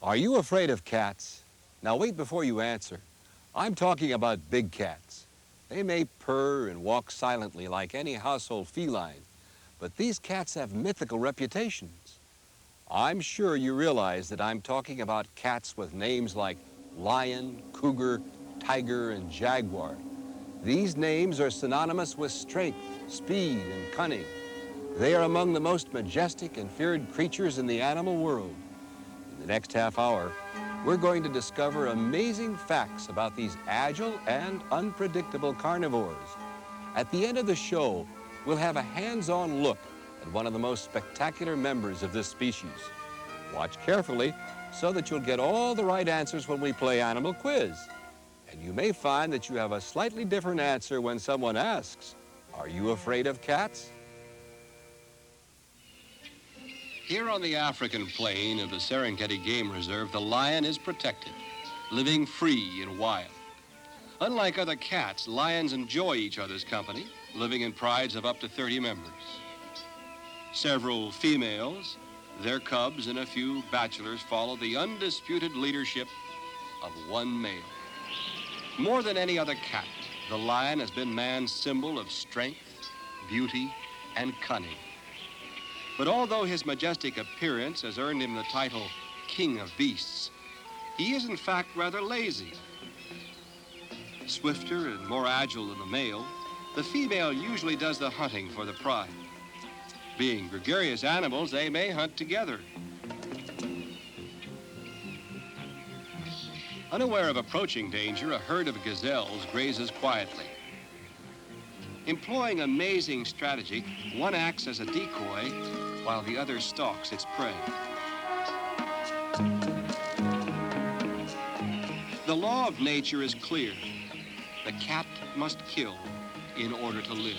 Are you afraid of cats? Now wait before you answer. I'm talking about big cats. They may purr and walk silently like any household feline, but these cats have mythical reputations. I'm sure you realize that I'm talking about cats with names like lion, cougar, tiger, and jaguar. These names are synonymous with strength, speed, and cunning. They are among the most majestic and feared creatures in the animal world. In the next half hour, we're going to discover amazing facts about these agile and unpredictable carnivores. At the end of the show, we'll have a hands-on look at one of the most spectacular members of this species. Watch carefully so that you'll get all the right answers when we play Animal Quiz. And you may find that you have a slightly different answer when someone asks, "Are you afraid of cats?" Here on the African plain of the Serengeti Game Reserve, the lion is protected, living free and wild. Unlike other cats, lions enjoy each other's company, living in prides of up to 30 members. Several females, their cubs, and a few bachelors follow the undisputed leadership of one male. More than any other cat, the lion has been man's symbol of strength, beauty, and cunning. But although his majestic appearance has earned him the title King of Beasts, he is in fact rather lazy. Swifter and more agile than the male, the female usually does the hunting for the pride. Being gregarious animals, they may hunt together. Unaware of approaching danger, a herd of gazelles grazes quietly. Employing amazing strategy, one acts as a decoy while the other stalks its prey. The law of nature is clear. The cat must kill in order to live.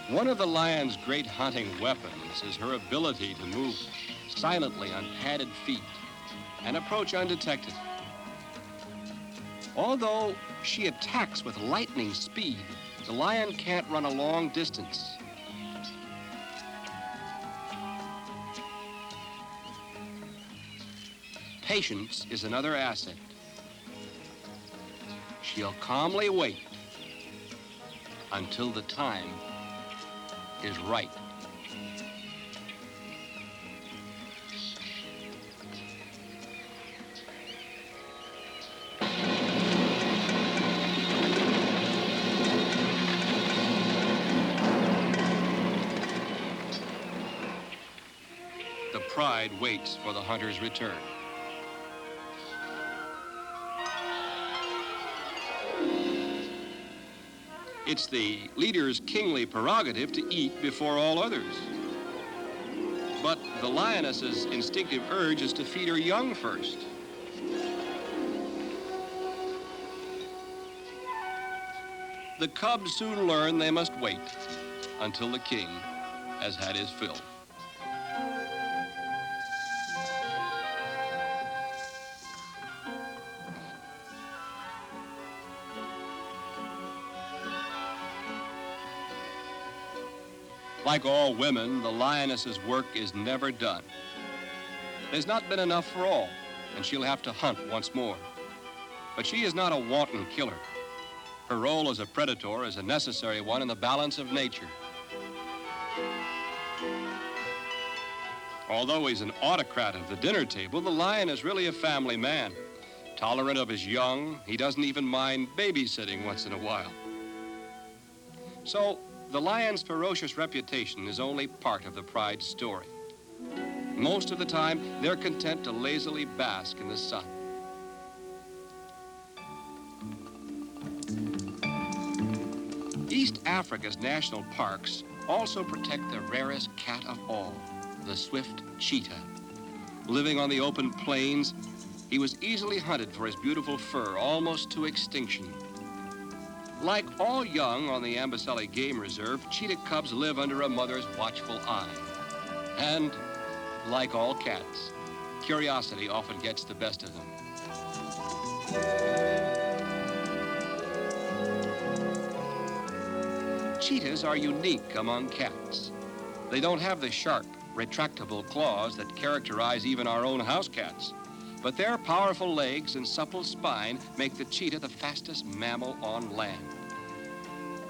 One of the lion's great hunting weapons is her ability to move silently on padded feet and approach undetected. Although she attacks with lightning speed, the lion can't run a long distance. Patience is another asset. She'll calmly wait until the time is right. The pride waits for the hunter's return. It's the leader's kingly prerogative to eat before all others. But the lioness's instinctive urge is to feed her young first. The cubs soon learn they must wait until the king has had his fill. Like all women, the lioness's work is never done. There's not been enough for all, and she'll have to hunt once more. But she is not a wanton killer. Her role as a predator is a necessary one in the balance of nature. Although he's an autocrat of the dinner table, the lion is really a family man. Tolerant of his young, he doesn't even mind babysitting once in a while. So, the lion's ferocious reputation is only part of the pride's story. Most of the time, they're content to lazily bask in the sun. East Africa's national parks also protect the rarest cat of all, the swift cheetah. Living on the open plains, he was easily hunted for his beautiful fur, almost to extinction. Like all young on the Amboseli Game Reserve, cheetah cubs live under a mother's watchful eye. And like all cats, curiosity often gets the best of them. Cheetahs are unique among cats. They don't have the sharp, retractable claws that characterize even our own house cats. But their powerful legs and supple spine make the cheetah the fastest mammal on land.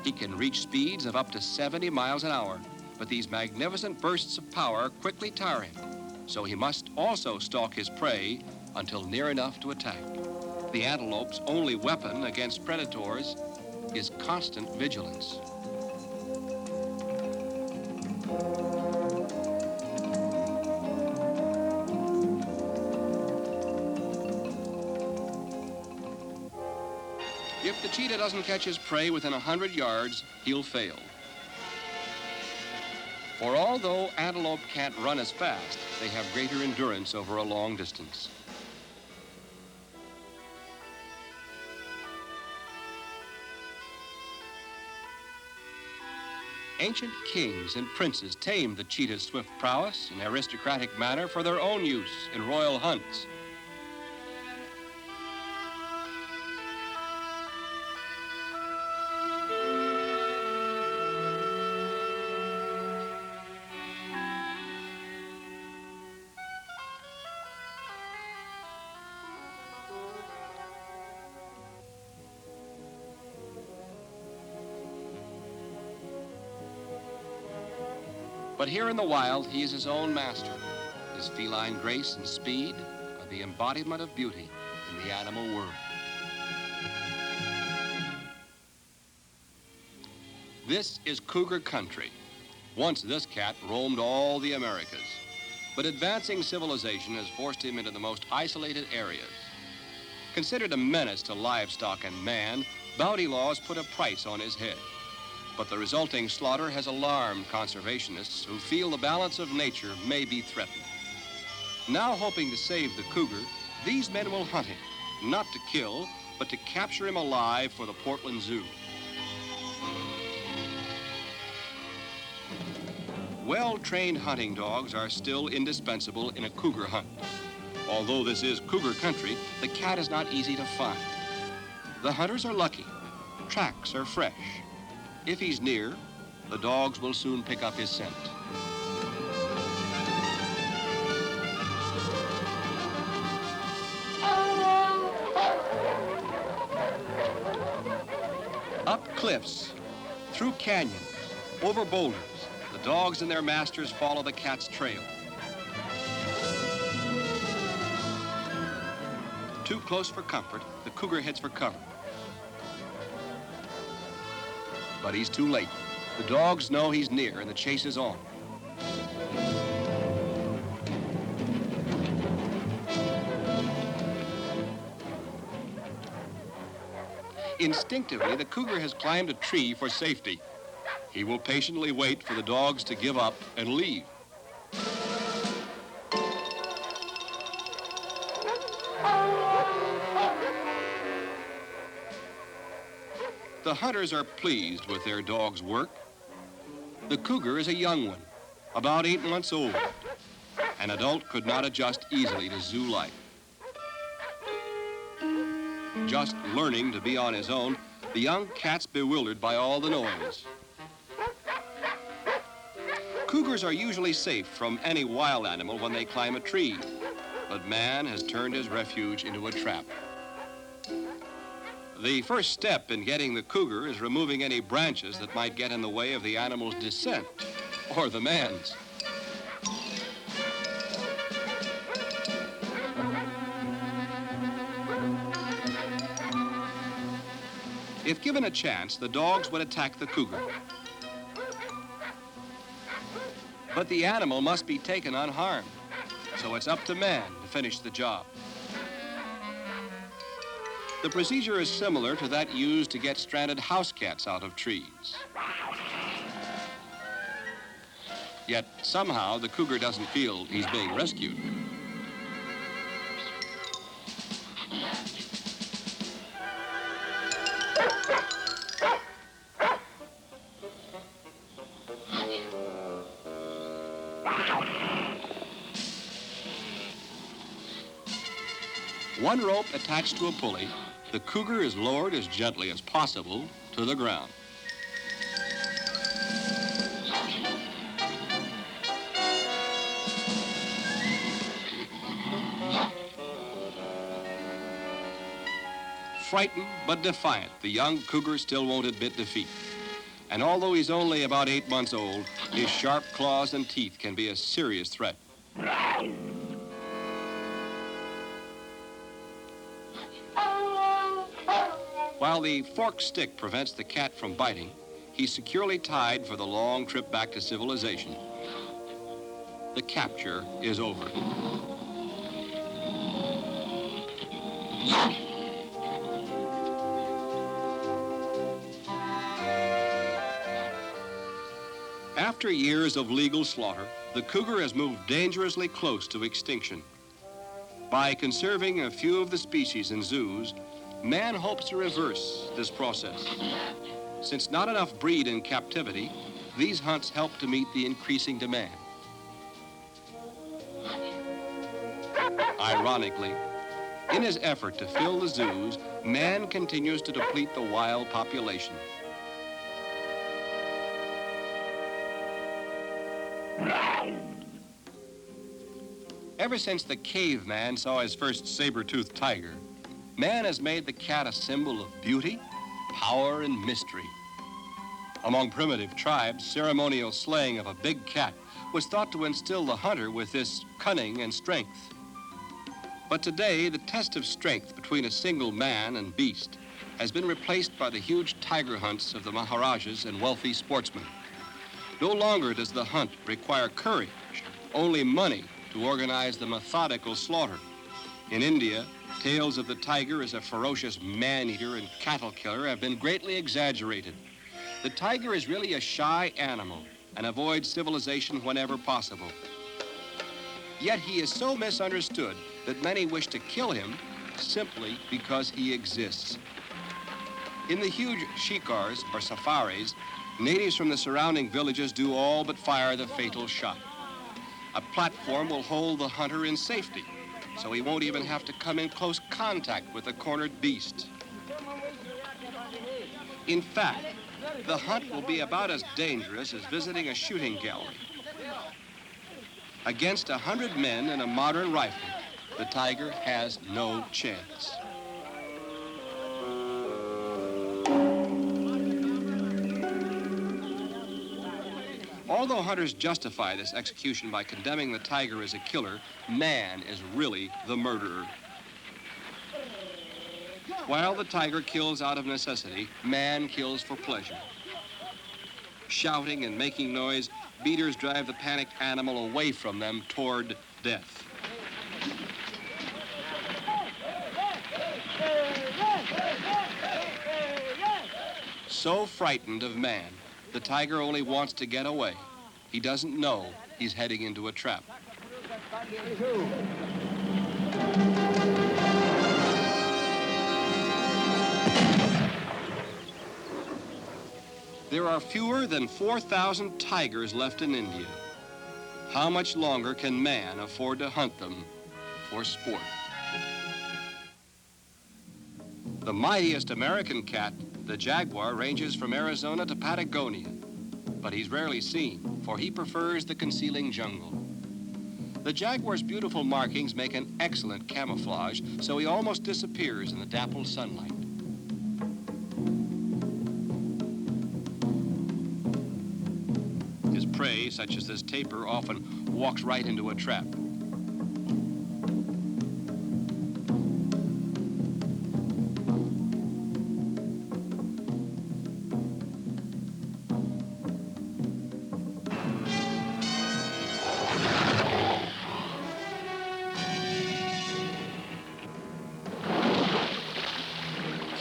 He can reach speeds of up to 70 miles an hour, but these magnificent bursts of power quickly tire him. So he must also stalk his prey until near enough to attack. The antelope's only weapon against predators is constant vigilance. If the cheetah doesn't catch his prey within 100 yards, he'll fail. For although antelope can't run as fast, they have greater endurance over a long distance. Ancient kings and princes tamed the cheetah's swift prowess in aristocratic manner for their own use in royal hunts. But here in the wild, he is his own master. His feline grace and speed are the embodiment of beauty in the animal world. This is cougar country. Once this cat roamed all the Americas, but advancing civilization has forced him into the most isolated areas. Considered a menace to livestock and man, bounty laws put a price on his head. But the resulting slaughter has alarmed conservationists who feel the balance of nature may be threatened. Now hoping to save the cougar, these men will hunt him, not to kill, but to capture him alive for the Portland Zoo. Well-trained hunting dogs are still indispensable in a cougar hunt. Although this is cougar country, the cat is not easy to find. The hunters are lucky. Tracks are fresh. If he's near, the dogs will soon pick up his scent. Up cliffs, through canyons, over boulders, the dogs and their masters follow the cat's trail. Too close for comfort, the cougar heads for cover. But he's too late. The dogs know he's near and the chase is on. Instinctively, the cougar has climbed a tree for safety. He will patiently wait for the dogs to give up and leave. The hunters are pleased with their dog's work. The cougar is a young one, about 8 months old. An adult could not adjust easily to zoo life. Just learning to be on his own, the young cat's bewildered by all the noise. Cougars are usually safe from any wild animal when they climb a tree, but man has turned his refuge into a trap. The first step in getting the cougar is removing any branches that might get in the way of the animal's descent, or the man's. If given a chance, the dogs would attack the cougar. But the animal must be taken unharmed, so it's up to man to finish the job. The procedure is similar to that used to get stranded house cats out of trees. Yet somehow the cougar doesn't feel he's being rescued. One rope attached to a pulley, the cougar is lowered as gently as possible to the ground. Frightened but defiant, the young cougar still won't admit defeat. And although he's only about 8 months old, his sharp claws and teeth can be a serious threat. While the forked stick prevents the cat from biting, he's securely tied for the long trip back to civilization. The capture is over. After years of legal slaughter, the cougar has moved dangerously close to extinction. By conserving a few of the species in zoos, man hopes to reverse this process. Since not enough breed in captivity, these hunts help to meet the increasing demand. Ironically, in his effort to fill the zoos, man continues to deplete the wild population. Ever since the caveman saw his first saber-toothed tiger, man has made the cat a symbol of beauty, power, and mystery. Among primitive tribes, ceremonial slaying of a big cat was thought to instill the hunter with this cunning and strength. But today, the test of strength between a single man and beast has been replaced by the huge tiger hunts of the Maharajas and wealthy sportsmen. No longer does the hunt require courage, only money to organize the methodical slaughter. In India, tales of the tiger as a ferocious man-eater and cattle killer have been greatly exaggerated. The tiger is really a shy animal and avoids civilization whenever possible. Yet he is so misunderstood that many wish to kill him simply because he exists. In the huge shikars, or safaris, natives from the surrounding villages do all but fire the fatal shot. A platform will hold the hunter in safety, so he won't even have to come in close contact with the cornered beast. In fact, the hunt will be about as dangerous as visiting a shooting gallery. Against 100 men and a modern rifle, the tiger has no chance. Although hunters justify this execution by condemning the tiger as a killer, man is really the murderer. While the tiger kills out of necessity, man kills for pleasure. Shouting and making noise, beaters drive the panicked animal away from them toward death. So frightened of man, the tiger only wants to get away. He doesn't know he's heading into a trap. There are fewer than 4,000 tigers left in India. How much longer can man afford to hunt them for sport? The mightiest American cat, the jaguar, ranges from Arizona to Patagonia, but he's rarely seen, for he prefers the concealing jungle. The jaguar's beautiful markings make an excellent camouflage, so he almost disappears in the dappled sunlight. His prey, such as this tapir, often walks right into a trap.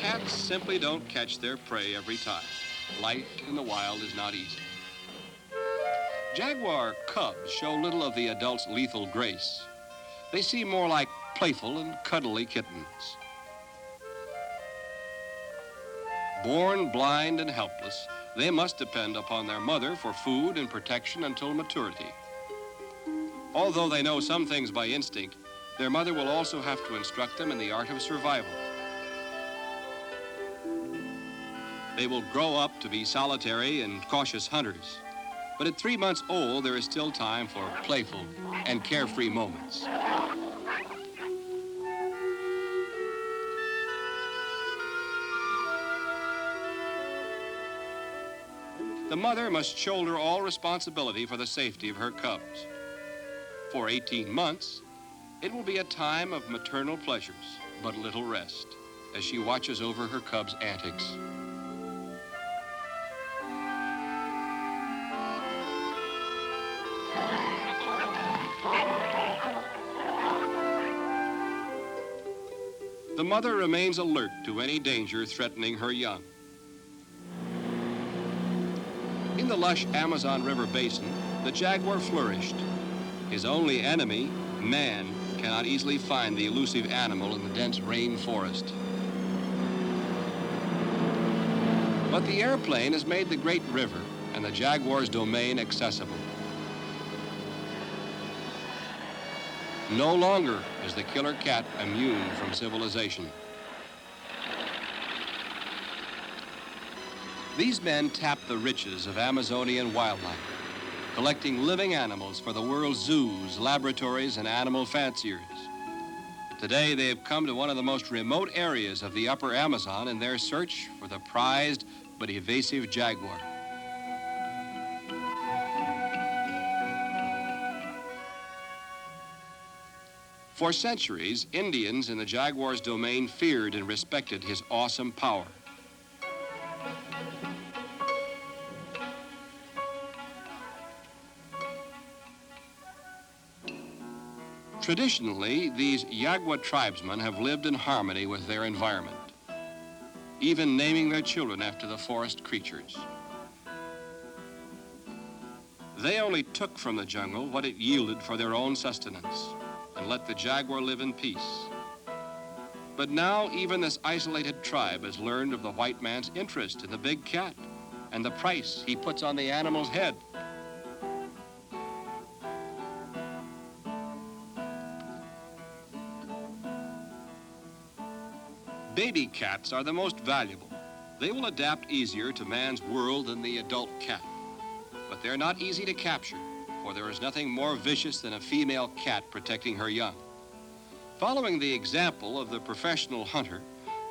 Cats simply don't catch their prey every time. Life in the wild is not easy. Jaguar cubs show little of the adult's lethal grace. They seem more like playful and cuddly kittens. Born blind and helpless, they must depend upon their mother for food and protection until maturity. Although they know some things by instinct, Their mother will also have to instruct them in the art of survival. They will grow up to be solitary and cautious hunters. But at 3 months old, there is still time for playful and carefree moments. The mother must shoulder all responsibility for the safety of her cubs. For 18 months, it will be a time of maternal pleasures, but little rest, as she watches over her cubs' antics. The mother remains alert to any danger threatening her young. In the lush Amazon River basin, the jaguar flourished. His only enemy, man, cannot easily find the elusive animal in the dense rainforest. But the airplane has made the great river and the jaguar's domain accessible. No longer is the killer cat immune from civilization. These men tap the riches of Amazonian wildlife, collecting living animals for the world's zoos, laboratories, and animal fanciers. Today, they have come to one of the most remote areas of the upper Amazon in their search for the prized but evasive jaguar. For centuries, Indians in the jaguar's domain feared and respected his awesome power. Traditionally, these Yagua tribesmen have lived in harmony with their environment, even naming their children after the forest creatures. They only took from the jungle what it yielded for their own sustenance and let the jaguar live in peace. But now even this isolated tribe has learned of the white man's interest in the big cat and the price he puts on the animal's head. Baby cats are the most valuable. They will adapt easier to man's world than the adult cat. But they're not easy to capture, for there is nothing more vicious than a female cat protecting her young. Following the example of the professional hunter,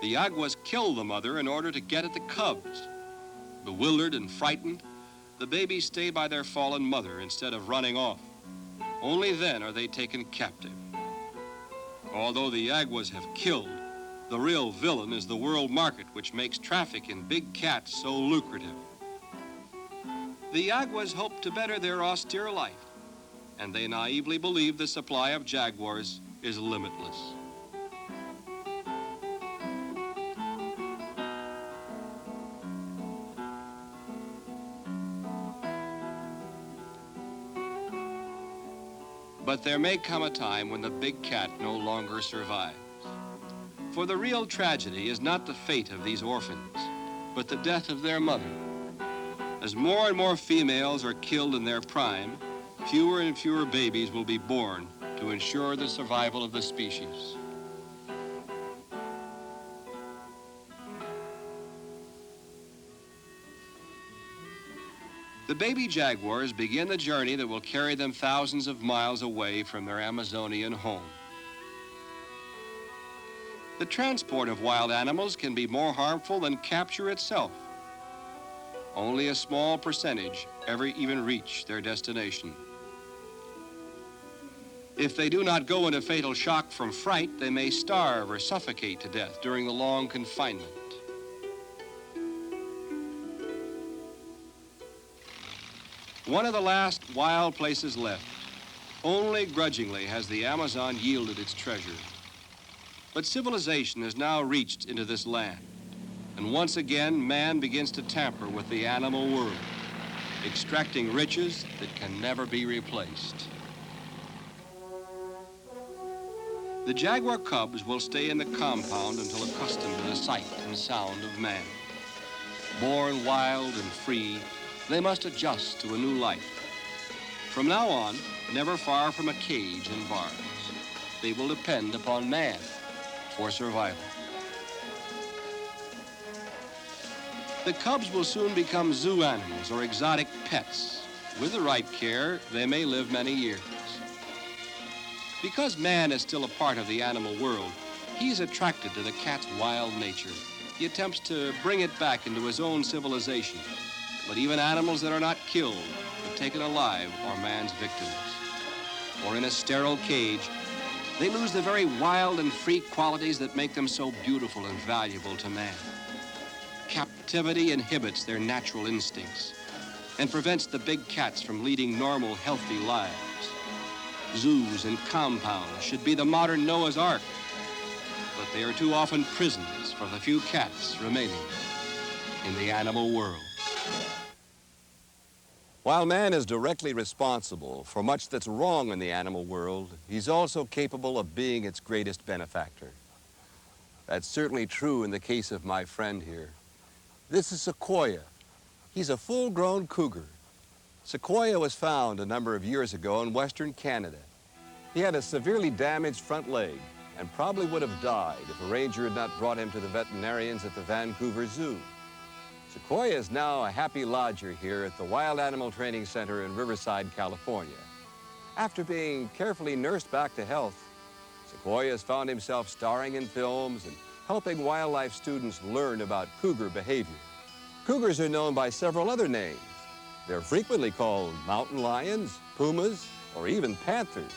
the Yaguas kill the mother in order to get at the cubs. Bewildered and frightened, the babies stay by their fallen mother instead of running off. Only then are they taken captive. Although the Yaguas have killed, the real villain is the world market, which makes traffic in big cats so lucrative. The Yaguas hope to better their austere life, and they naively believe the supply of jaguars is limitless. But there may come a time when the big cat no longer survives. For the real tragedy is not the fate of these orphans, but the death of their mother. As more and more females are killed in their prime, fewer and fewer babies will be born to ensure the survival of the species. The baby jaguars begin the journey that will carry them thousands of miles away from their Amazonian home. The transport of wild animals can be more harmful than capture itself. Only a small percentage ever even reach their destination. If they do not go into fatal shock from fright, they may starve or suffocate to death during the long confinement. One of the last wild places left. Only grudgingly has the Amazon yielded its treasure. But civilization has now reached into this land, and once again man begins to tamper with the animal world, extracting riches that can never be replaced. The jaguar cubs will stay in the compound until accustomed to the sight and sound of man. Born wild and free, they must adjust to a new life. From now on, never far from a cage and bars. they will depend upon man for survival. The cubs will soon become zoo animals or exotic pets. With the right care, they may live many years. Because man is still a part of the animal world, he's attracted to the cat's wild nature. He attempts to bring it back into his own civilization. But even animals that are not killed, but taken alive, are man's victims. Or in a sterile cage, they lose the very wild and free qualities that make them so beautiful and valuable to man. Captivity inhibits their natural instincts and prevents the big cats from leading normal, healthy lives. Zoos and compounds should be the modern Noah's Ark, but they are too often prisons for the few cats remaining in the animal world. While man is directly responsible for much that's wrong in the animal world, he's also capable of being its greatest benefactor. That's certainly true in the case of my friend here. This is Sequoia. He's a full-grown cougar. Sequoia was found a number of years ago in western Canada. He had a severely damaged front leg and probably would have died if a ranger had not brought him to the veterinarians at the Vancouver Zoo. Sequoia is now a happy lodger here at the Wild Animal Training Center in Riverside, California. After being carefully nursed back to health, Sequoia has found himself starring in films and helping wildlife students learn about cougar behavior. Cougars are known by several other names. They're frequently called mountain lions, pumas, or even panthers.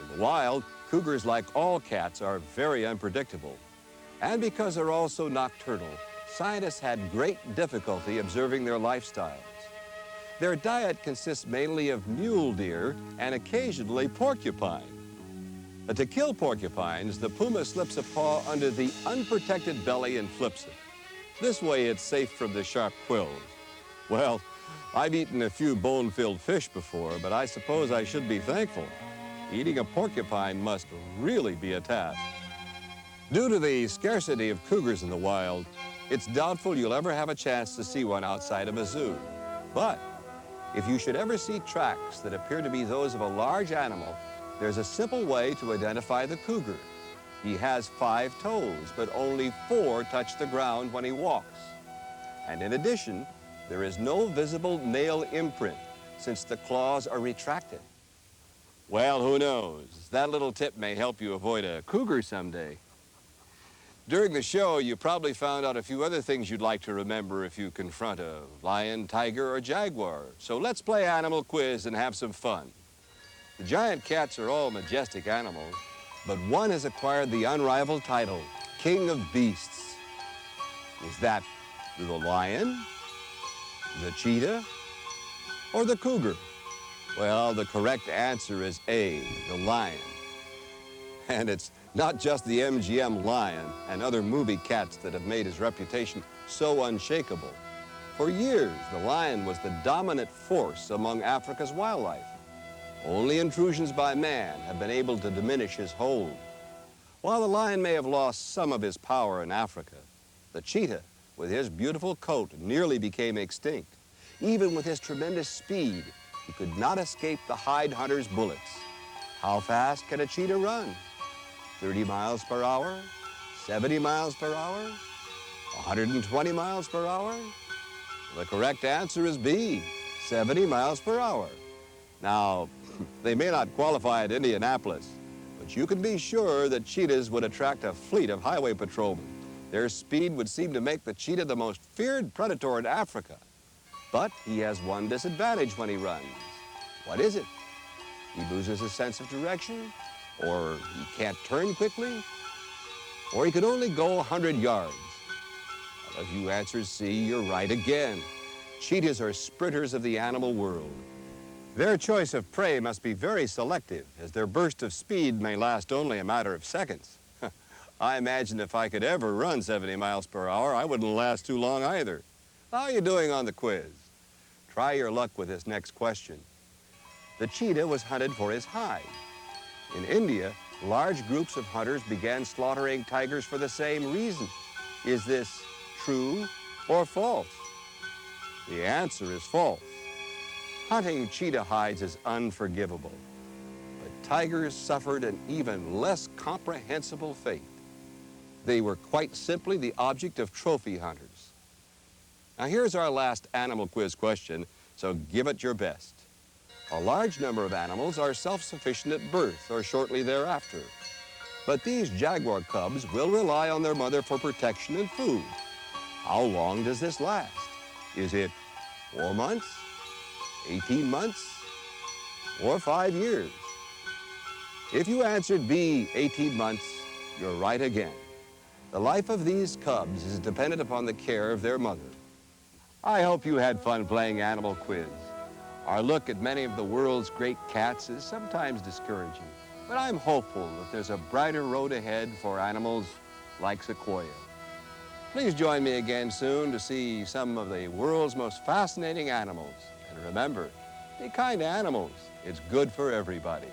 In the wild, cougars, like all cats, are very unpredictable. And because they're also nocturnal, scientists had great difficulty observing their lifestyles. Their diet consists mainly of mule deer and occasionally porcupine. But to kill porcupines, the puma slips a paw under the unprotected belly and flips it. This way it's safe from the sharp quills. Well, I've eaten a few bone-filled fish before, but I suppose I should be thankful. Eating a porcupine must really be a task. Due to the scarcity of cougars in the wild, it's doubtful you'll ever have a chance to see one outside of a zoo. But if you should ever see tracks that appear to be those of a large animal, there's a simple way to identify the cougar. He has 5 toes, but only 4 touch the ground when he walks. And in addition, there is no visible nail imprint since the claws are retracted. Well, who knows? That little tip may help you avoid a cougar someday. During the show, you probably found out a few other things you'd like to remember if you confront a lion, tiger, or jaguar. So let's play Animal Quiz and have some fun. The giant cats are all majestic animals, but one has acquired the unrivaled title, King of Beasts. Is that the lion, the cheetah, or the cougar? Well, the correct answer is A, the lion. And it's not just the MGM lion and other movie cats that have made his reputation so unshakable. For years, the lion was the dominant force among Africa's wildlife. Only intrusions by man have been able to diminish his hold. While the lion may have lost some of his power in Africa, the cheetah, with his beautiful coat, nearly became extinct. Even with his tremendous speed, he could not escape the hide hunter's bullets. How fast can a cheetah run? 30 miles per hour? 70 miles per hour? 120 miles per hour? The correct answer is B, 70 miles per hour. Now, they may not qualify at Indianapolis, but you can be sure that cheetahs would attract a fleet of highway patrolmen. Their speed would seem to make the cheetah the most feared predator in Africa. But he has one disadvantage when he runs. What is it? He loses his sense of direction, or he can't turn quickly, or he can only go 100 yards. Well, if you answer C, you're right again. Cheetahs are sprinters of the animal world. Their choice of prey must be very selective, as their burst of speed may last only a matter of seconds. I imagine if I could ever run 70 miles per hour, I wouldn't last too long either. How are you doing on the quiz? Try your luck with this next question. The cheetah was hunted for his hide. In India, large groups of hunters began slaughtering tigers for the same reason. Is this true or false? The answer is false. Hunting cheetah hides is unforgivable. But tigers suffered an even less comprehensible fate. They were quite simply the object of trophy hunters. Now here's our last animal quiz question, so give it your best. A large number of animals are self-sufficient at birth or shortly thereafter. But these jaguar cubs will rely on their mother for protection and food. How long does this last? Is it 4 months, 18 months, or 5 years? If you answered B, 18 months, you're right again. The life of these cubs is dependent upon the care of their mother. I hope you had fun playing Animal Quiz. Our look at many of the world's great cats is sometimes discouraging, but I'm hopeful that there's a brighter road ahead for animals like Sequoia. Please join me again soon to see some of the world's most fascinating animals. And remember, be kind to animals. It's good for everybody.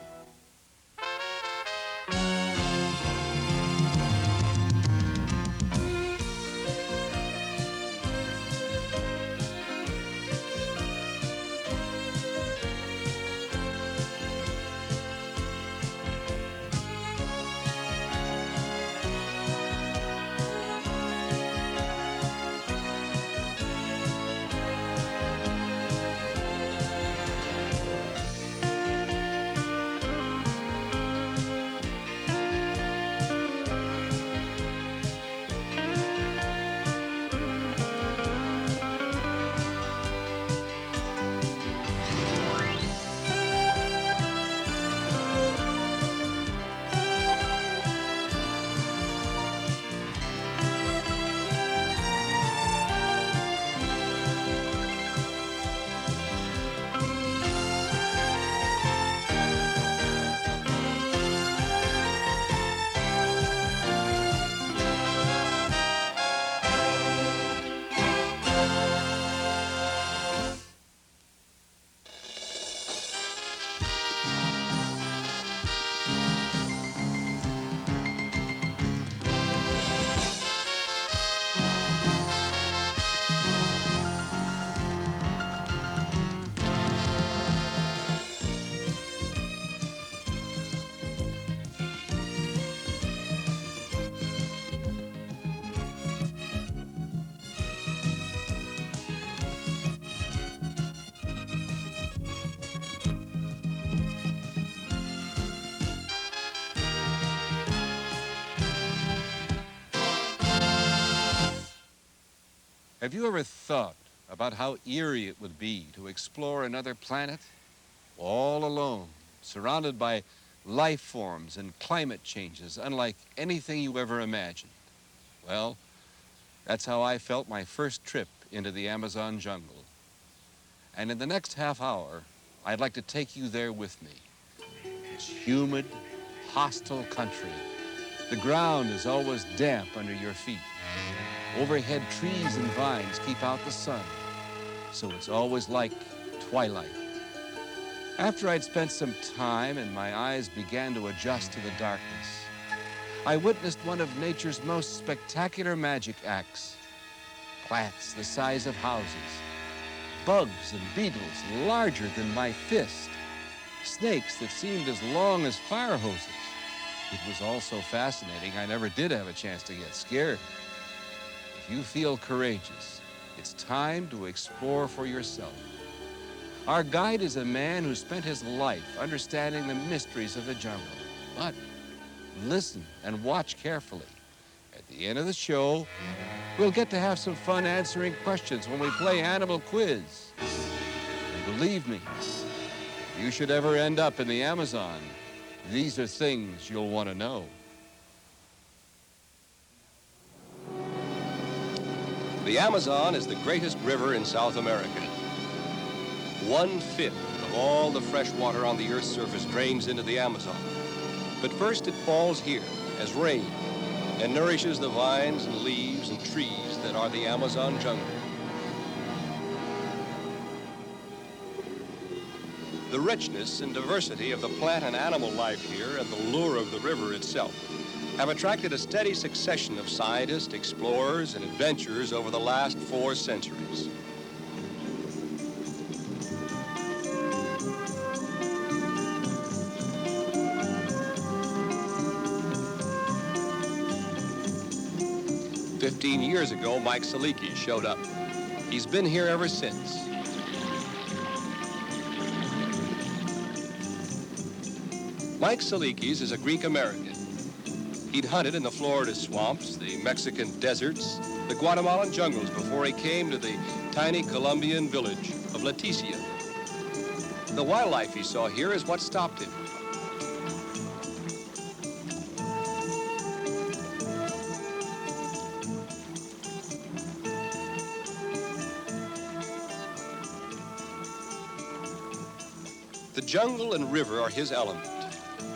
Have you ever thought about how eerie it would be to explore another planet all alone, surrounded by life forms and climate changes unlike anything you ever imagined? Well, that's how I felt my first trip into the Amazon jungle. And in the next half hour, I'd like to take you there with me. It's humid, hostile country. The ground is always damp under your feet. Overhead trees and vines keep out the sun, so it's always like twilight. After I'd spent some time and my eyes began to adjust to the darkness, I witnessed one of nature's most spectacular magic acts. Plants the size of houses, bugs and beetles larger than my fist, snakes that seemed as long as fire hoses. It was all so fascinating, I never did have a chance to get scared. If you feel courageous, it's time to explore for yourself. Our guide is a man who spent his life understanding the mysteries of the jungle. But listen and watch carefully. At the end of the show, we'll get to have some fun answering questions when we play Animal Quiz. And believe me, if you should ever end up in the Amazon, these are things you'll want to know. The Amazon is the greatest river in South America. 1/5 of all the fresh water on the Earth's surface drains into the Amazon. But first it falls here as rain and nourishes the vines and leaves and trees that are the Amazon jungle. The richness and diversity of the plant and animal life here and the lure of the river itself have attracted a steady succession of scientists, explorers, and adventurers over the last 4 centuries. 15 years ago, Mike Saliki showed up. He's been here ever since. Mike Salikis is a Greek-American. He'd hunted in the Florida swamps, the Mexican deserts, the Guatemalan jungles before he came to the tiny Colombian village of Leticia. The wildlife he saw here is what stopped him. The jungle and river are his element.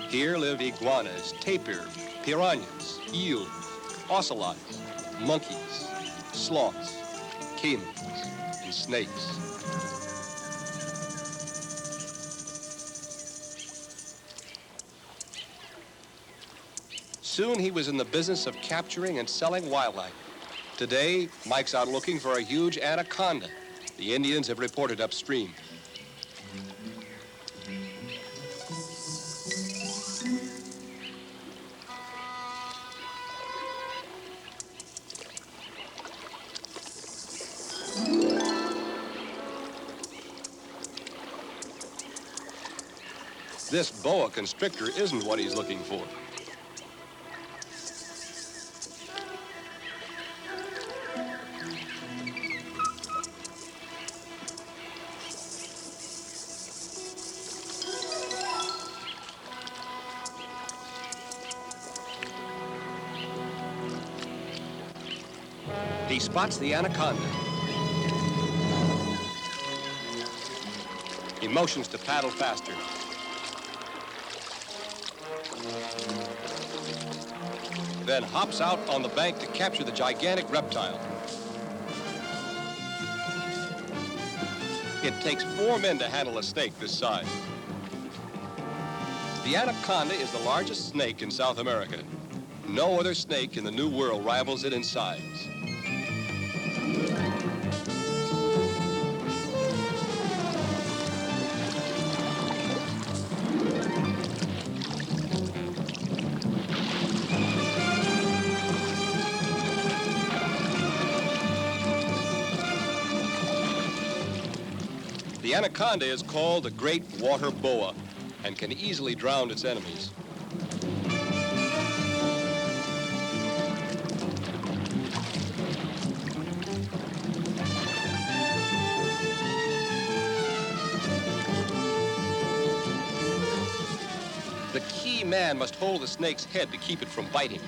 Here live iguanas, tapir, piranhas, eels, ocelots, monkeys, sloths, caimans, and snakes. Soon he was in the business of capturing and selling wildlife. Today, Mike's out looking for a huge anaconda the Indians have reported upstream. This boa constrictor isn't what he's looking for. He spots the anaconda. He motions to paddle faster. Then hops out on the bank to capture the gigantic reptile. It takes 4 men to handle a snake this size. The anaconda is the largest snake in South America. No other snake in the New World rivals it in size. The anaconda is called the great water boa and can easily drown its enemies. The key man must hold the snake's head to keep it from biting.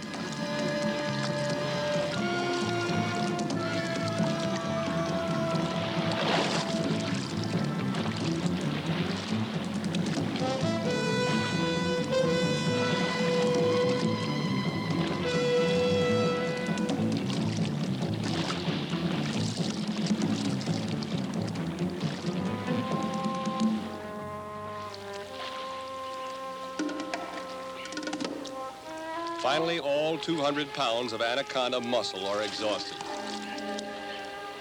Finally, all 200 pounds of anaconda muscle are exhausted.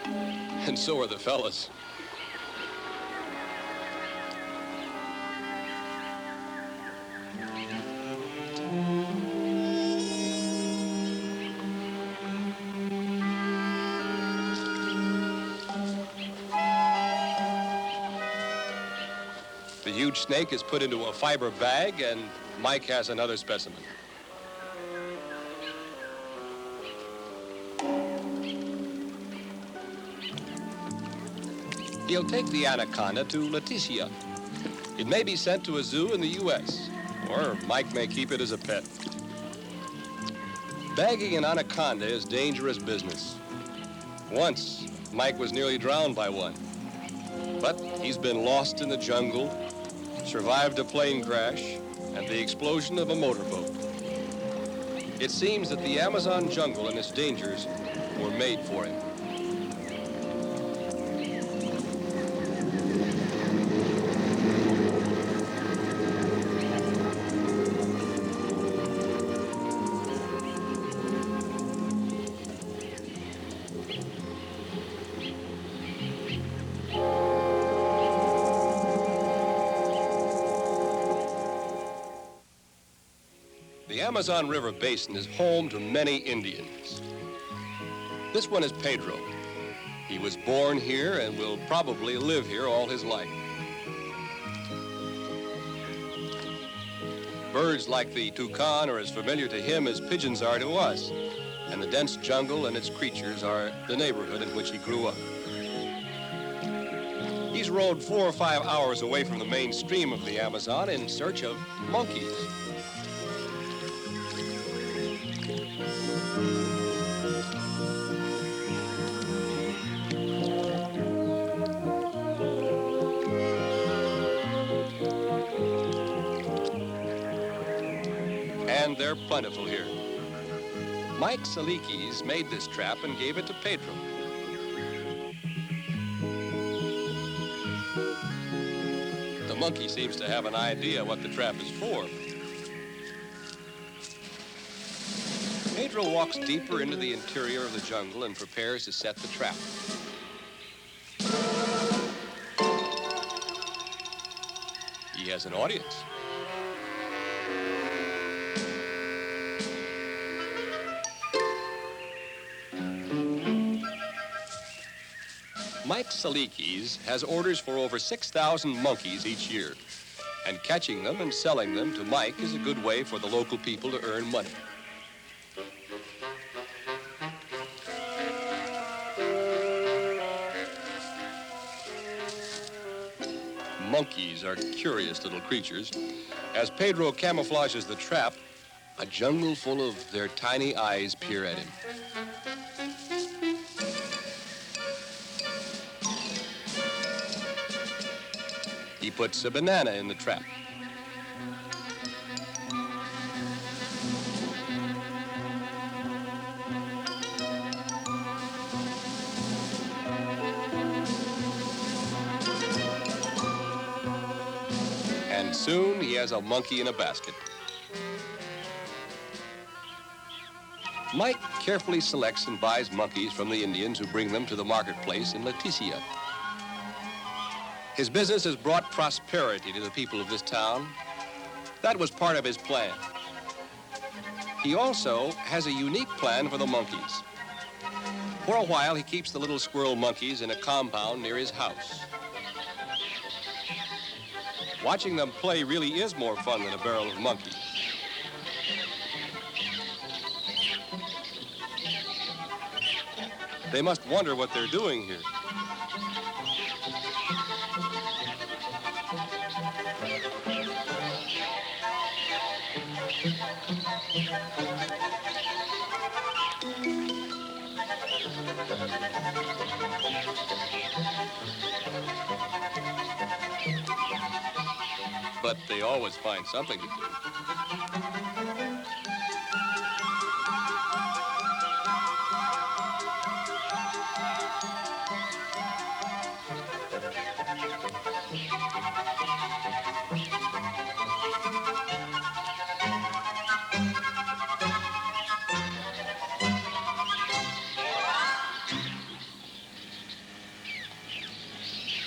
And so are the fellas. The huge snake is put into a fiber bag, and Mike has another specimen. He'll take the anaconda to Leticia. It may be sent to a zoo in the U.S., or Mike may keep it as a pet. Bagging an anaconda is dangerous business. Once, Mike was nearly drowned by one. But he's been lost in the jungle, survived a plane crash, and the explosion of a motorboat. It seems that the Amazon jungle and its dangers were made for him. The Amazon River basin is home to many Indians. This one is Pedro. He was born here and will probably live here all his life. Birds like the toucan are as familiar to him as pigeons are to us, and the dense jungle and its creatures are the neighborhood in which he grew up. He's rode 4 or 5 hours away from the main stream of the Amazon in search of monkeys. And they're plentiful here. Mike Salikis made this trap and gave it to Pedro. The monkey seems to have an idea what the trap is for. Pedro walks deeper into the interior of the jungle and prepares to set the trap. He has an audience. Mike Salikis has orders for over 6,000 monkeys each year, and catching them and selling them to Mike is a good way for the local people to earn money. Monkeys are curious little creatures. As Pedro camouflages the trap, a jungle full of their tiny eyes peer at him. He puts a banana in the trap. And soon he has a monkey in a basket. Mike carefully selects and buys monkeys from the Indians who bring them to the marketplace in Leticia. His business has brought prosperity to the people of this town. That was part of his plan. He also has a unique plan for the monkeys. For a while, he keeps the little squirrel monkeys in a compound near his house. Watching them play really is more fun than a barrel of monkeys. They must wonder what they're doing here. But they always find something to do.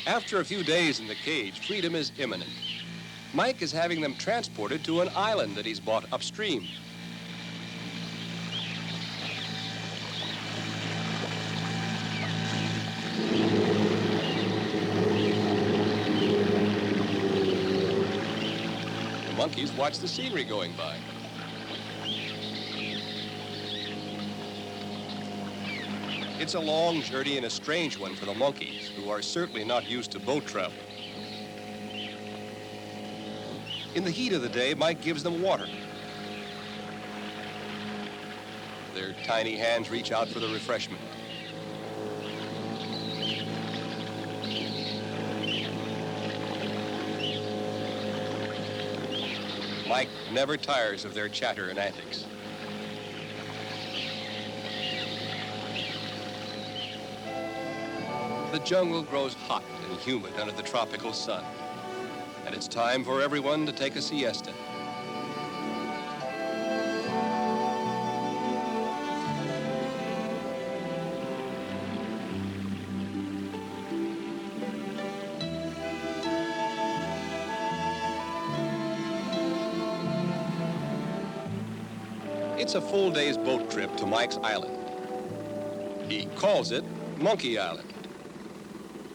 After a few days in the cage, freedom is imminent. Mike is having them transported to an island that he's bought upstream. The monkeys watch the scenery going by. It's a long journey and a strange one for the monkeys, who are certainly not used to boat travel. In the heat of the day, Mike gives them water. Their tiny hands reach out for the refreshment. Mike never tires of their chatter and antics. The jungle grows hot and humid under the tropical sun, and it's time for everyone to take a siesta. It's a full day's boat trip to Mike's island. He calls it Monkey Island.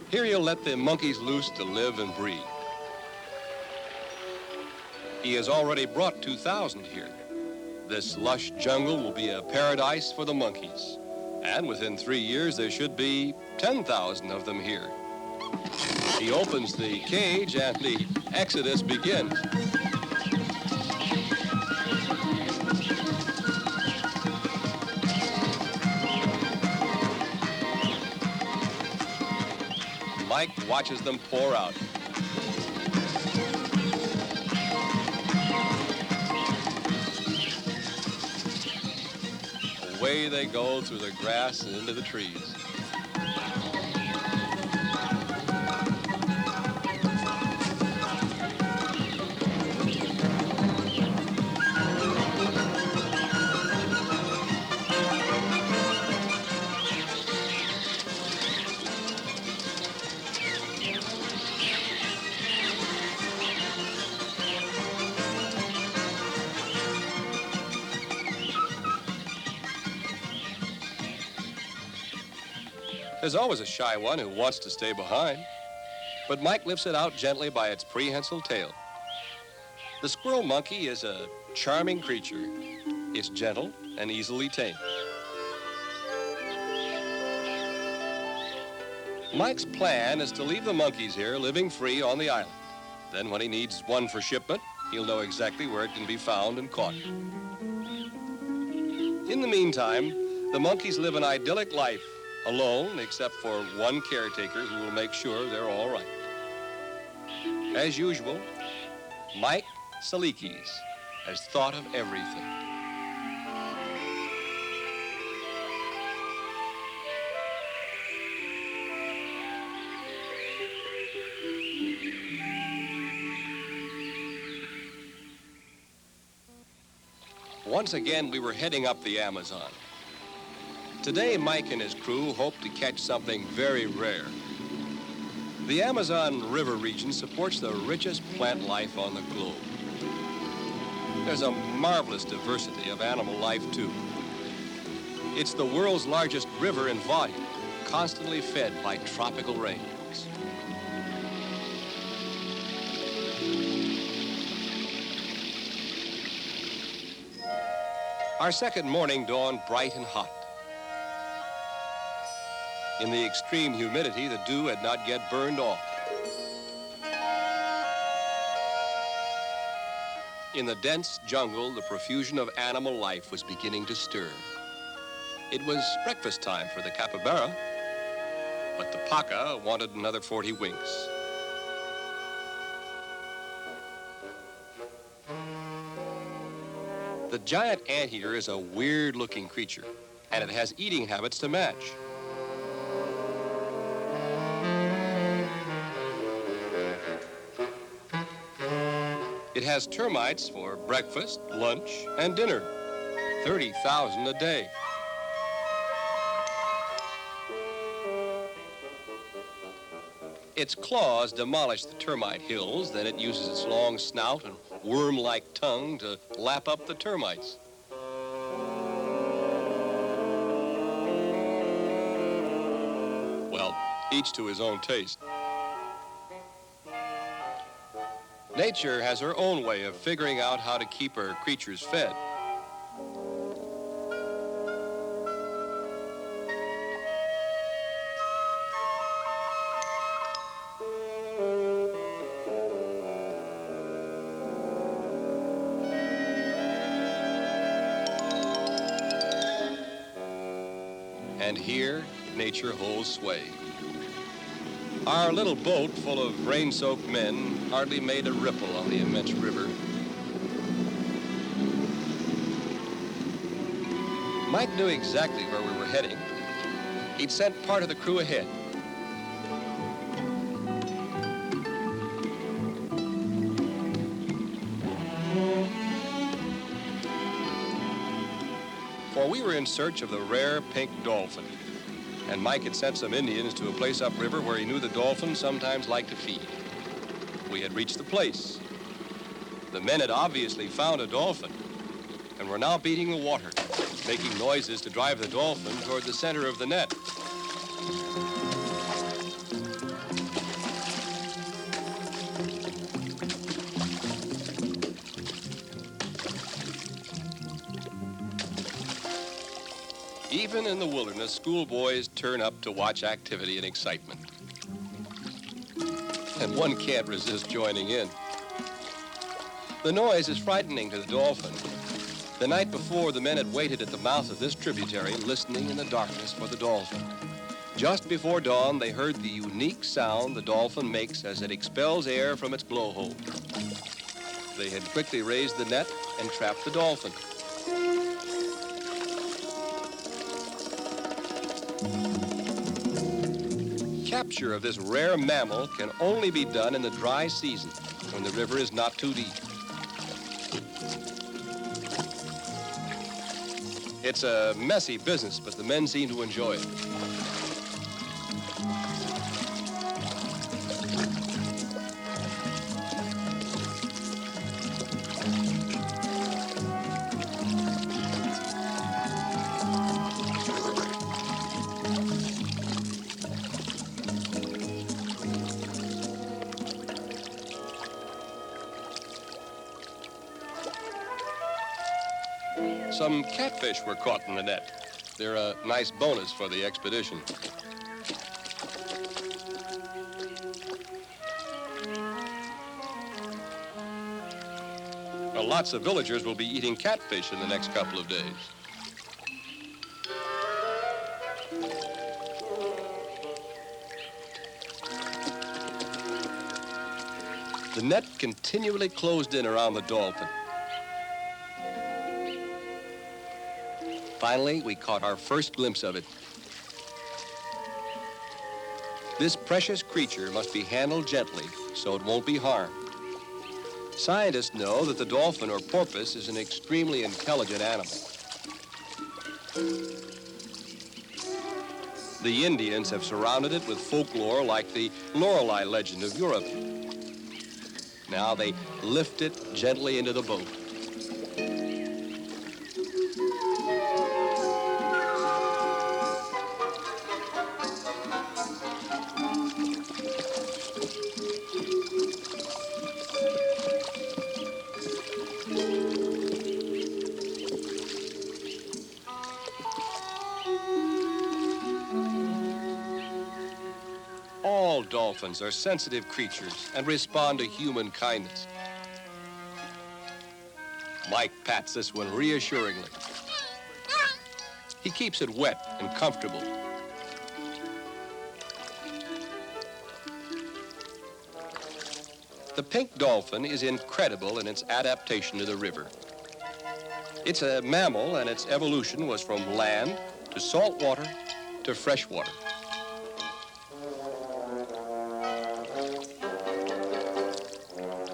Here he'll let the monkeys loose to live and breed. He has already brought 2,000 here. This lush jungle will be a paradise for the monkeys. And within 3 years, there should be 10,000 of them here. He opens the cage and the exodus begins. Mike watches them pour out. Away they go through the grass and into the trees. There's always a shy one who wants to stay behind, but Mike lifts it out gently by its prehensile tail. The squirrel monkey is a charming creature. It's gentle and easily tamed. Mike's plan is to leave the monkeys here living free on the island. Then when he needs one for shipment, he'll know exactly where it can be found and caught. In the meantime, the monkeys live an idyllic life, alone except for one caretaker who will make sure they're all right. As usual, Mike Salikis has thought of everything. Once again, we were heading up the Amazon. Today, Mike and his crew hope to catch something very rare. The Amazon River region supports the richest plant life on the globe. There's a marvelous diversity of animal life, too. It's the world's largest river in volume, constantly fed by tropical rains. Our second morning dawned bright and hot. In the extreme humidity, the dew had not yet burned off. In the dense jungle, the profusion of animal life was beginning to stir. It was breakfast time for the capybara, but the paca wanted another 40 winks. The giant anteater is a weird-looking creature, and it has eating habits to match. It has termites for breakfast, lunch, and dinner. 30,000 a day. Its claws demolish the termite hills, then it uses its long snout and worm-like tongue to lap up the termites. Well, each to his own taste. Nature has her own way of figuring out how to keep her creatures fed. And here, nature holds sway. Our little boat full of rain-soaked men hardly made a ripple on the immense river. Mike knew exactly where we were heading. He'd sent part of the crew ahead. For we were in search of the rare pink dolphin. And Mike had sent some Indians to a place upriver where he knew the dolphins sometimes liked to feed. We had reached the place. The men had obviously found a dolphin and were now beating the water. making noises to drive the dolphin toward the center of the net. Even in the wilderness, schoolboys turn up to watch activity and excitement. And one can't resist joining in. The noise is frightening to the dolphin. The night before, the men had waited at the mouth of this tributary, listening in the darkness for the dolphin. Just before dawn, they heard the unique sound the dolphin makes as it expels air from its blowhole. They had quickly raised the net and trapped the dolphin. Capture of this rare mammal can only be done in the dry season, when the river is not too deep. It's a messy business, but the men seem to enjoy it. Some catfish were caught in the net. They're a nice bonus for the expedition. Well, lots of villagers will be eating catfish in the next couple of days. The net continually closed in around the dolphin. Finally, we caught our first glimpse of it. This precious creature must be handled gently so it won't be harmed. Scientists know that the dolphin or porpoise is an extremely intelligent animal. The Indians have surrounded it with folklore like the Lorelei legend of Europe. Now they lift it gently into the boat. All dolphins are sensitive creatures and respond to human kindness. Mike pats this one reassuringly. He keeps it wet and comfortable. The pink dolphin is incredible in its adaptation to the river. It's a mammal, and its evolution was from land to salt water to fresh water.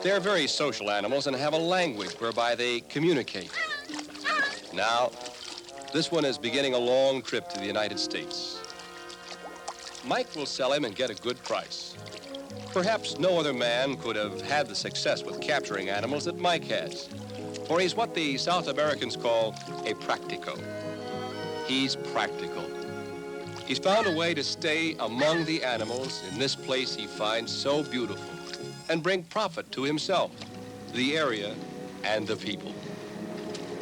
They're very social animals and have a language whereby they communicate. Now, this one is beginning a long trip to the United States. Mike will sell him and get a good price. Perhaps no other man could have had the success with capturing animals that Mike has, for he's what the South Americans call a practico. He's practical. He's found a way to stay among the animals in this place he finds so beautiful and bring profit to himself, the area, and the people.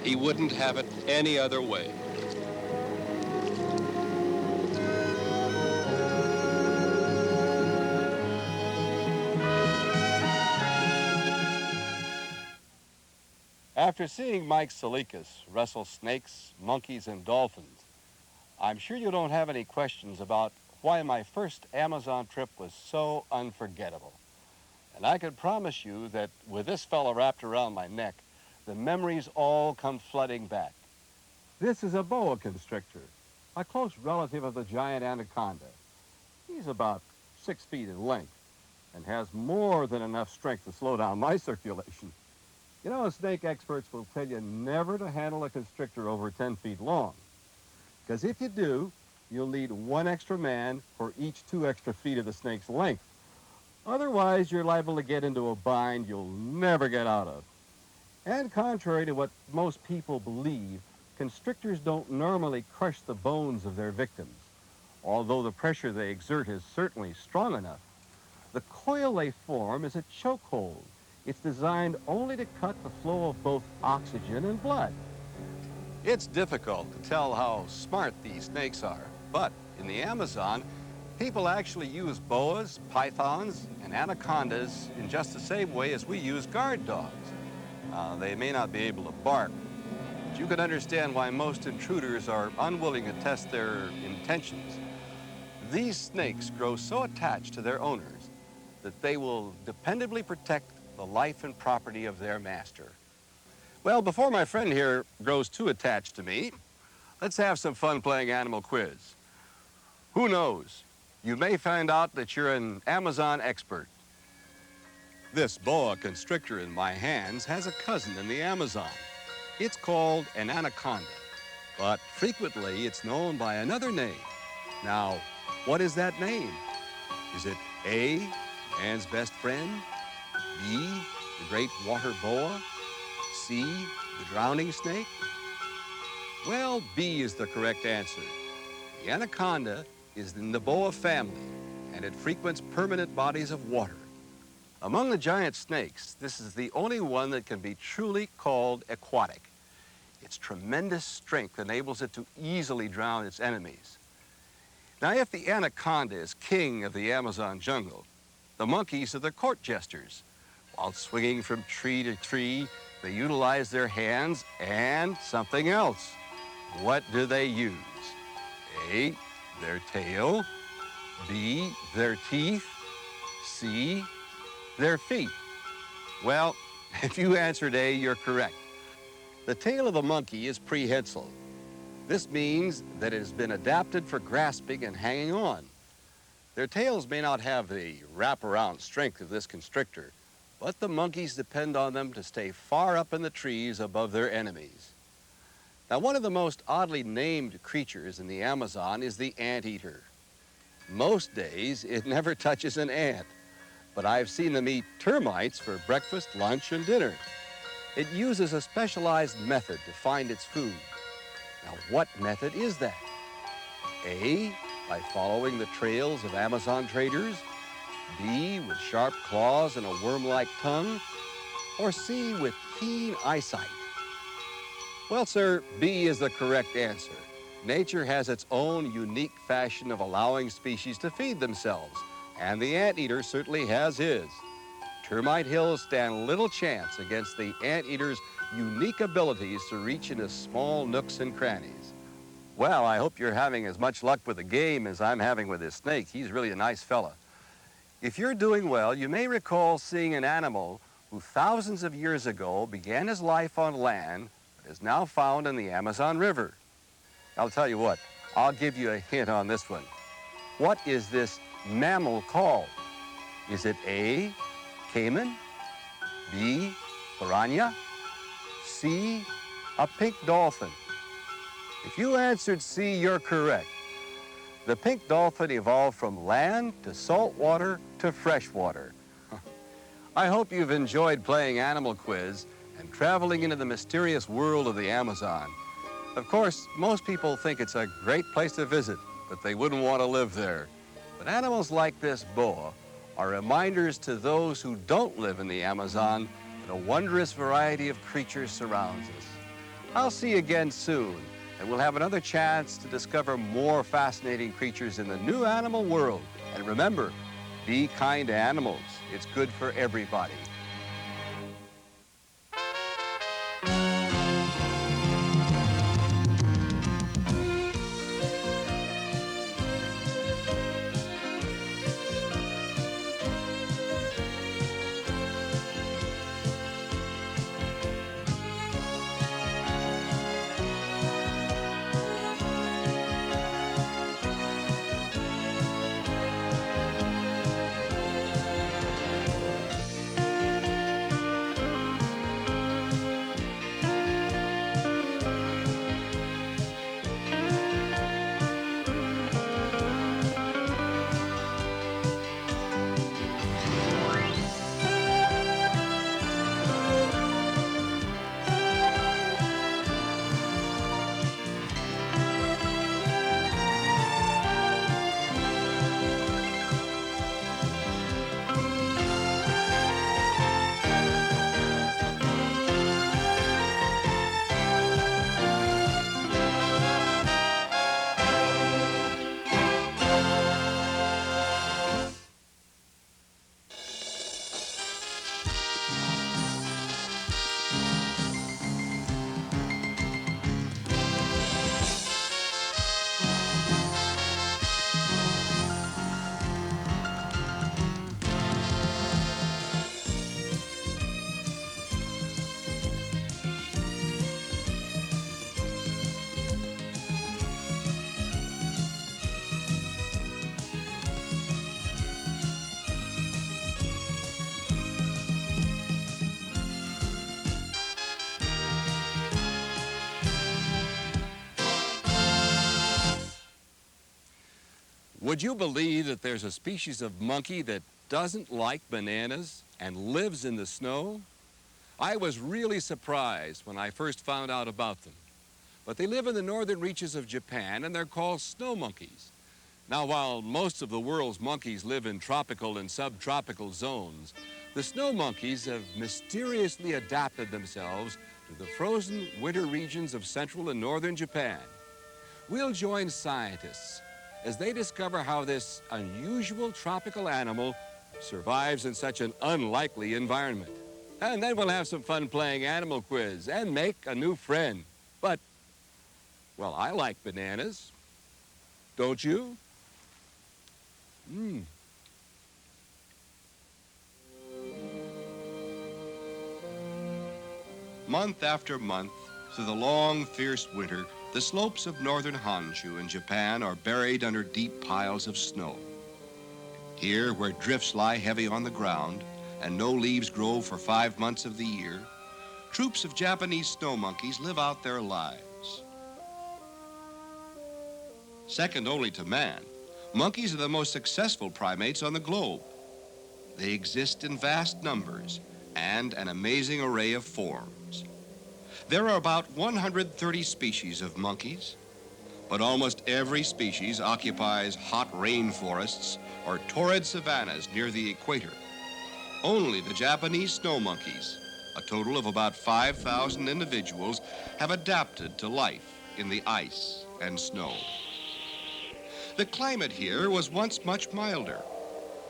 He wouldn't have it any other way. After seeing Mike Salikas wrestle snakes, monkeys, and dolphins, I'm sure you don't have any questions about why my first Amazon trip was so unforgettable. And I can promise you that with this fellow wrapped around my neck, the memories all come flooding back. This is a boa constrictor, a close relative of the giant anaconda. He's about 6 feet in length and has more than enough strength to slow down my circulation. You know, snake experts will tell you never to handle a constrictor over 10 feet long, because if you do, you'll need 1 extra man for each 2 extra feet of the snake's length. Otherwise, you're liable to get into a bind you'll never get out of. And contrary to what most people believe, Constrictors don't normally crush the bones of their victims, although the pressure they exert is certainly strong enough. The coil they form is a chokehold. It's designed only to cut the flow of both oxygen and blood. It's difficult to tell how smart these snakes are, but in the Amazon, people actually use boas, pythons, and anacondas in just the same way as we use guard dogs. They may not be able to bark, but you can understand why most intruders are unwilling to test their intentions. These snakes grow so attached to their owners that they will dependably protect the life and property of their master. Well, before my friend here grows too attached to me, let's have some fun playing Animal Quiz. Who knows? You may find out that you're an Amazon expert. This boa constrictor in my hands has a cousin in the Amazon. It's called an anaconda, but frequently it's known by another name. Now, what is that name? Is it A, man's best friend, B, the great water boa, C, the drowning snake? Well, B is the correct answer. The anaconda is in the boa family, and it frequents permanent bodies of water. Among the giant snakes, this is the only one that can be truly called aquatic. Its tremendous strength enables it to easily drown its enemies. Now, if the anaconda is king of the Amazon jungle, the monkeys are the court jesters. While swinging from tree to tree, they utilize their hands and something else. What do they use? A, their tail, B, their teeth, C, their feet. Well, if you answered A, you're correct. The tail of the monkey is prehensile. This means that it has been adapted for grasping and hanging on. Their tails may not have the wraparound strength of this constrictor, but the monkeys depend on them to stay far up in the trees above their enemies. Now, one of the most oddly named creatures in the Amazon is the anteater. Most days, it never touches an ant, but I've seen them eat termites for breakfast, lunch, and dinner. It uses a specialized method to find its food. Now, what method is that? A, by following the trails of Amazon traders, B, with sharp claws and a worm-like tongue, or C, with keen eyesight? Well, sir, B is the correct answer. Nature has its own unique fashion of allowing species to feed themselves, and the anteater certainly has his. Termite hills stand little chance against the anteater's unique abilities to reach into small nooks and crannies. Well, I hope you're having as much luck with the game as I'm having with this snake. He's really a nice fella. If you're doing well, you may recall seeing an animal who thousands of years ago began his life on land, but is now found in the Amazon River. I'll tell you what, I'll give you a hint on this one. What is this mammal called? Is it A, caiman, B, piranha, C, a pink dolphin? If you answered C, you're correct. The pink dolphin evolved from land to salt water to fresh water. I hope you've enjoyed playing Animal Quiz and traveling into the mysterious world of the Amazon. Of course, most people think it's a great place to visit, but they wouldn't want to live there. But animals like this boa are reminders to those who don't live in the Amazon that a wondrous variety of creatures surrounds us. I'll see you again soon, and we'll have another chance to discover more fascinating creatures in the new animal world. And remember, be kind to animals. It's good for everybody. Would you believe that there's a species of monkey that doesn't like bananas and lives in the snow? I was really surprised when I first found out about them. But they live in the northern reaches of Japan, and they're called snow monkeys. Now, while most of the world's monkeys live in tropical and subtropical zones, the snow monkeys have mysteriously adapted themselves to the frozen winter regions of central and northern Japan. We'll join scientists as they discover how this unusual tropical animal survives in such an unlikely environment. And then we'll have some fun playing animal quiz and make a new friend. But, well, I like bananas. Don't you? Month after month, through the long, fierce winter, the slopes of northern Honshu in Japan are buried under deep piles of snow. Here, where drifts lie heavy on the ground and no leaves grow for 5 months of the year, troops of Japanese snow monkeys live out their lives. Second only to man, monkeys are the most successful primates on the globe. They exist in vast numbers and an amazing array of forms. There are about 130 species of monkeys, but almost every species occupies hot rainforests or torrid savannas near the equator. Only the Japanese snow monkeys, a total of about 5,000 individuals, have adapted to life in the ice and snow. The climate here was once much milder.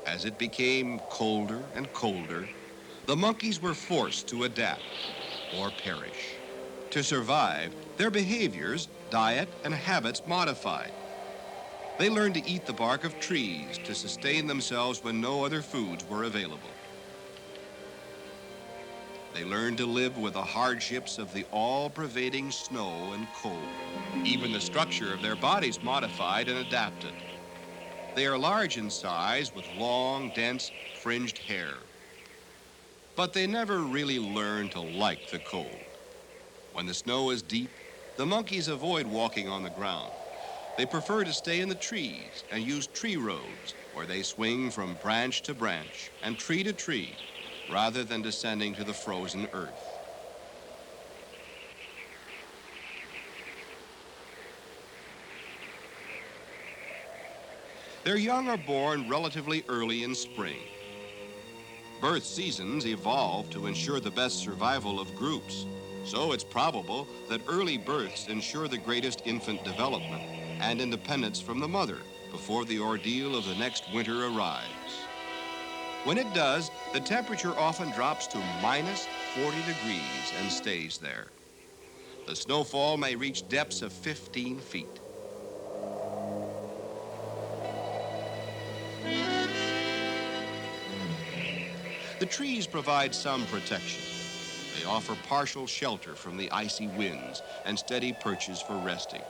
As it became colder and colder, the monkeys were forced to adapt or perish. To survive, their behaviors, diet, and habits modified. They learned to eat the bark of trees to sustain themselves when no other foods were available. They learned to live with the hardships of the all-pervading snow and cold. Even the structure of their bodies modified and adapted. They are large in size with long, dense, fringed hair. But they never really learned to like the cold. When the snow is deep, the monkeys avoid walking on the ground. They prefer to stay in the trees and use tree roads, where they swing from branch to branch and tree to tree, rather than descending to the frozen earth. Their young are born relatively early in spring. Birth seasons evolve to ensure the best survival of groups. So it's probable that early births ensure the greatest infant development and independence from the mother before the ordeal of the next winter arrives. When it does, the temperature often drops to minus 40 degrees and stays there. The snowfall may reach depths of 15 feet. The trees provide some protection. They offer partial shelter from the icy winds and steady perches for resting.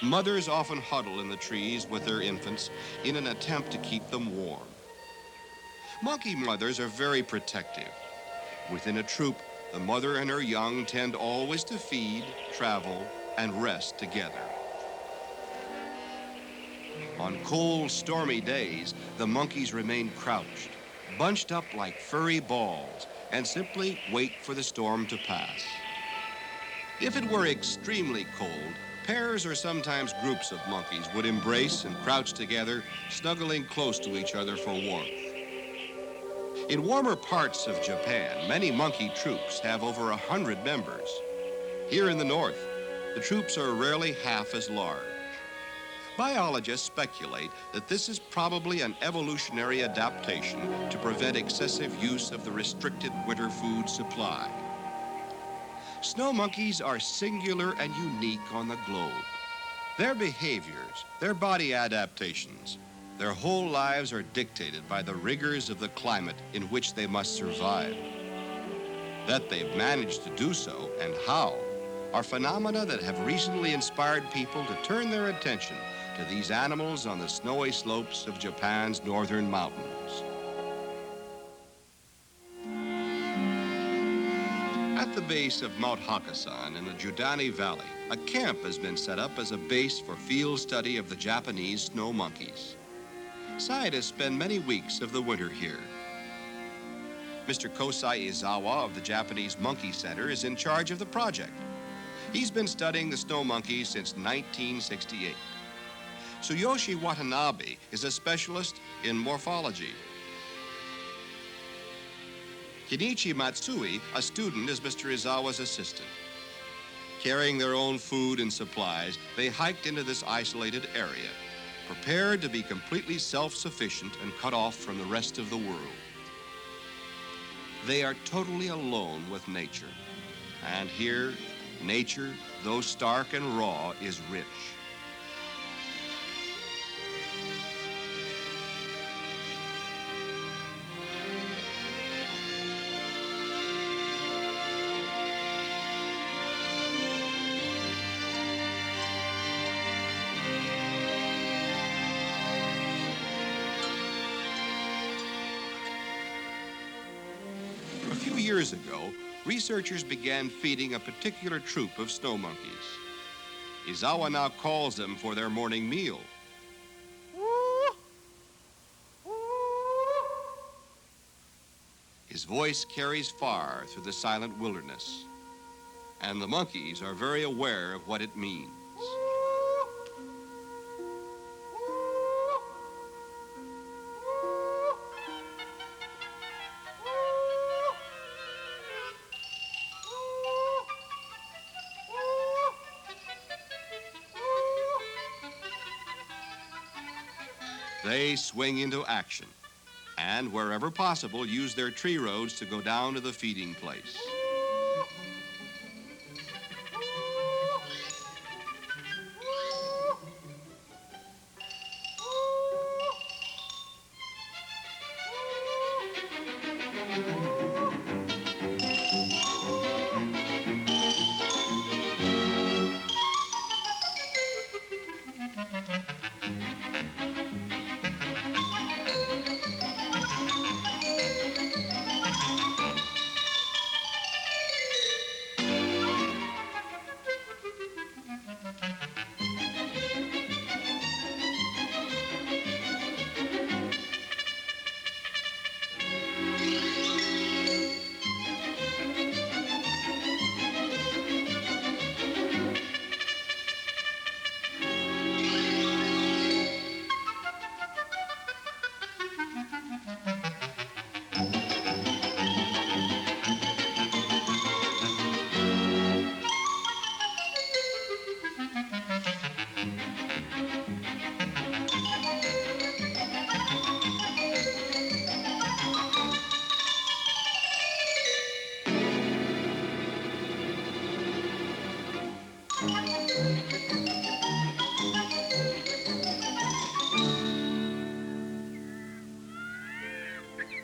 Mothers often huddle in the trees with their infants in an attempt to keep them warm. Monkey mothers are very protective. Within a troop, the mother and her young tend always to feed, travel, and rest together. On cold, stormy days, the monkeys remain crouched, bunched up like furry balls, and simply wait for the storm to pass. If it were extremely cold, pairs or sometimes groups of monkeys would embrace and crouch together, snuggling close to each other for warmth. In warmer parts of Japan, many monkey troops have over 100 members. Here in the north, the troops are rarely half as large. Biologists speculate that this is probably an evolutionary adaptation to prevent excessive use of the restricted winter food supply. Snow monkeys are singular and unique on the globe. Their behaviors, their body adaptations, their whole lives are dictated by the rigors of the climate in which they must survive. That they've managed to do so, and how, are phenomena that have recently inspired people to turn their attention to to these animals on the snowy slopes of Japan's northern mountains. At the base of Mount Hakkasan in the Judani Valley, a camp has been set up as a base for field study of the Japanese snow monkeys. Scientists spend many weeks of the winter here. Mr. Kosai Izawa of the Japanese Monkey Center is in charge of the project. He's been studying the snow monkeys since 1968. Tsuyoshi Watanabe is a specialist in morphology. Kenichi Matsui, a student, is Mr. Izawa's assistant. Carrying their own food and supplies, they hiked into this isolated area, prepared to be completely self-sufficient and cut off from the rest of the world. They are totally alone with nature. And here, nature, though stark and raw, is rich. A few years ago, researchers began feeding a particular troop of snow monkeys. Izawa now calls them for their morning meal. His voice carries far through the silent wilderness, and the monkeys are very aware of what it means. They swing into action, and wherever possible, use their tree roads to go down to the feeding place.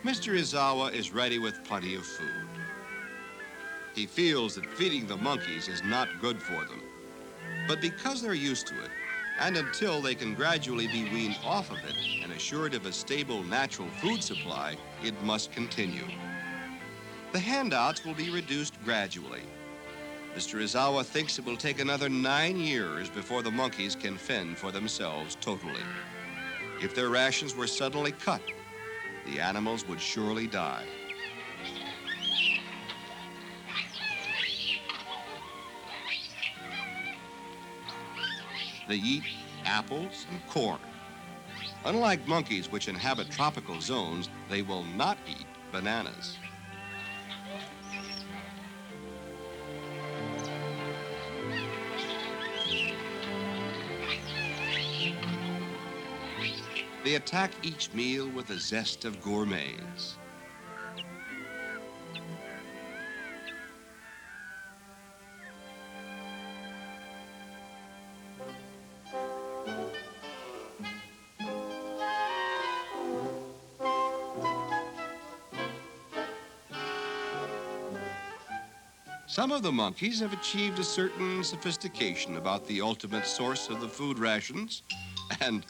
Mr. Izawa is ready with plenty of food. He feels that feeding the monkeys is not good for them. But because they're used to it, and until they can gradually be weaned off of it and assured of a stable natural food supply, it must continue. The handouts will be reduced gradually. Mr. Izawa thinks it will take another 9 years before the monkeys can fend for themselves totally. If their rations were suddenly cut, the animals would surely die. They eat apples and corn. Unlike monkeys which inhabit tropical zones, they will not eat bananas. They attack each meal with the zest of gourmets. Some of the monkeys have achieved a certain sophistication about the ultimate source of the food rations, and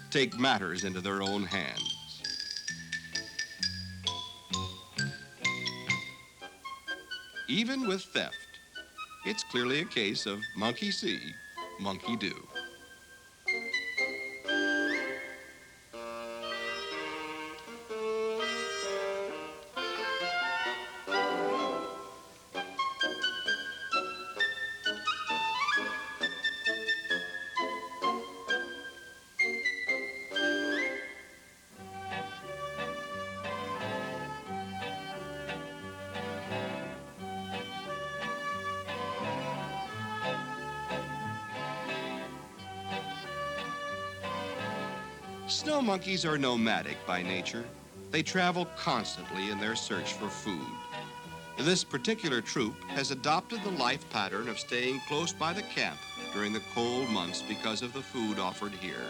take matters into their own hands. Even with theft, it's clearly a case of monkey see, monkey do. Snow monkeys are nomadic by nature. They travel constantly in their search for food. This particular troop has adopted the life pattern of staying close by the camp during the cold months because of the food offered here.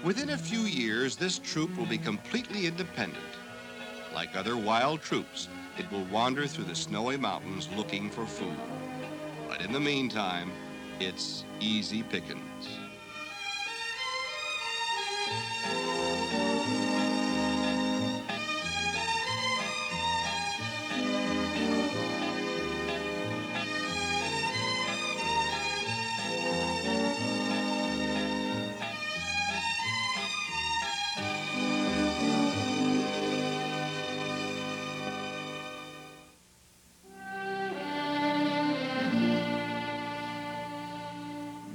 Within a few years, this troop will be completely independent. Like other wild troops, it will wander through the snowy mountains looking for food. But in the meantime, it's easy pickings.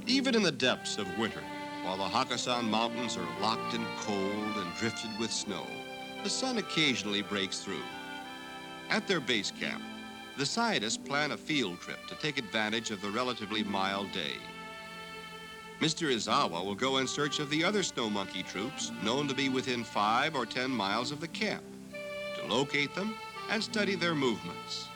Even in the depths of winter, while the Hakkasan Mountains are locked in cold and drifted with snow, the sun occasionally breaks through. At their base camp, the scientists plan a field trip to take advantage of the relatively mild day. Mr. Izawa will go in search of the other snow monkey troops known to be within 5 or 10 miles of the camp, to locate them and study their movements.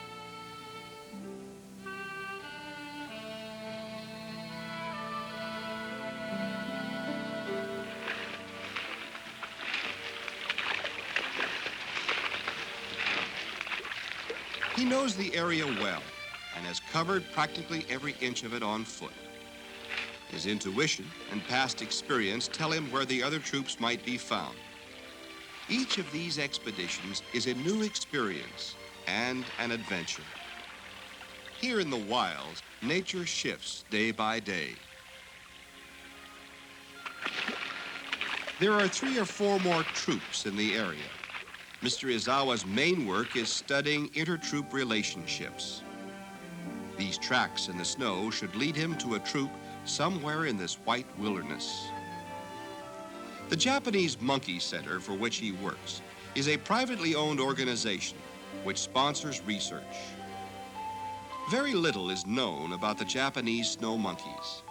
He knows the area well and has covered practically every inch of it on foot. His intuition and past experience tell him where the other troops might be found. Each of these expeditions is a new experience and an adventure. Here in the wilds, nature shifts day by day. There are 3 or 4 more troops in the area. Mr. Izawa's main work is studying intertroop relationships. These tracks in the snow should lead him to a troop somewhere in this white wilderness. The Japanese Monkey Center, for which he works, is a privately owned organization which sponsors research. Very little is known about the Japanese snow monkeys.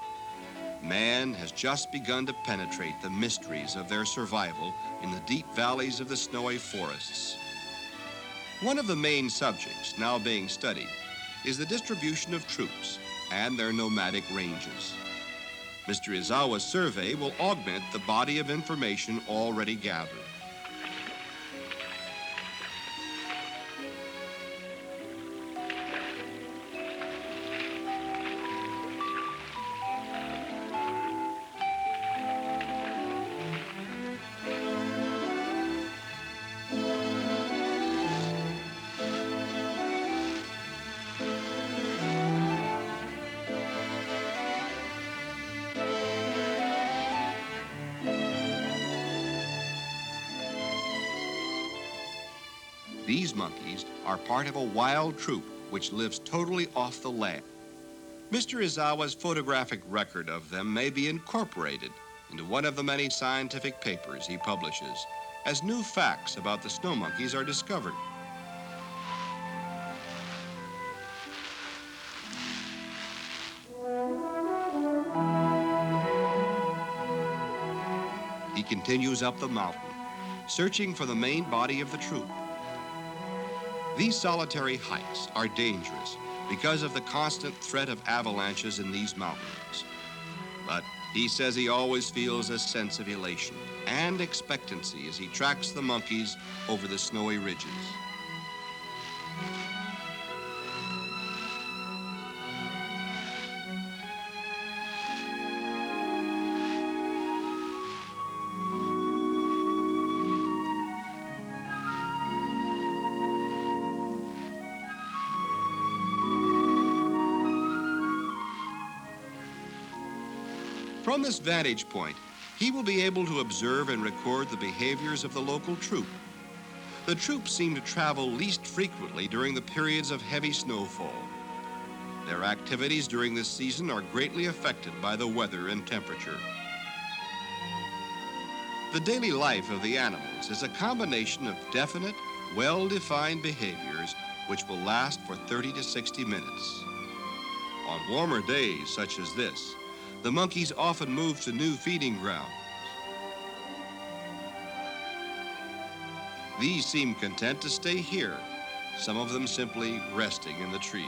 Man has just begun to penetrate the mysteries of their survival in the deep valleys of the snowy forests. One of the main subjects now being studied is the distribution of troops and their nomadic ranges. Mr. Izawa's survey will augment the body of information already gathered. These monkeys are part of a wild troop which lives totally off the land. Mr. Izawa's photographic record of them may be incorporated into one of the many scientific papers he publishes as new facts about the snow monkeys are discovered. He continues up the mountain, searching for the main body of the troop. These solitary hikes are dangerous because of the constant threat of avalanches in these mountains. But he says he always feels a sense of elation and expectancy as he tracks the monkeys over the snowy ridges. From this vantage point, he will be able to observe and record the behaviors of the local troop. The troops seem to travel least frequently during the periods of heavy snowfall. Their activities during this season are greatly affected by the weather and temperature. The daily life of the animals is a combination of definite, well-defined behaviors which will last for 30 to 60 minutes. On warmer days such as this, the monkeys often move to new feeding grounds. These seem content to stay here, some of them simply resting in the trees.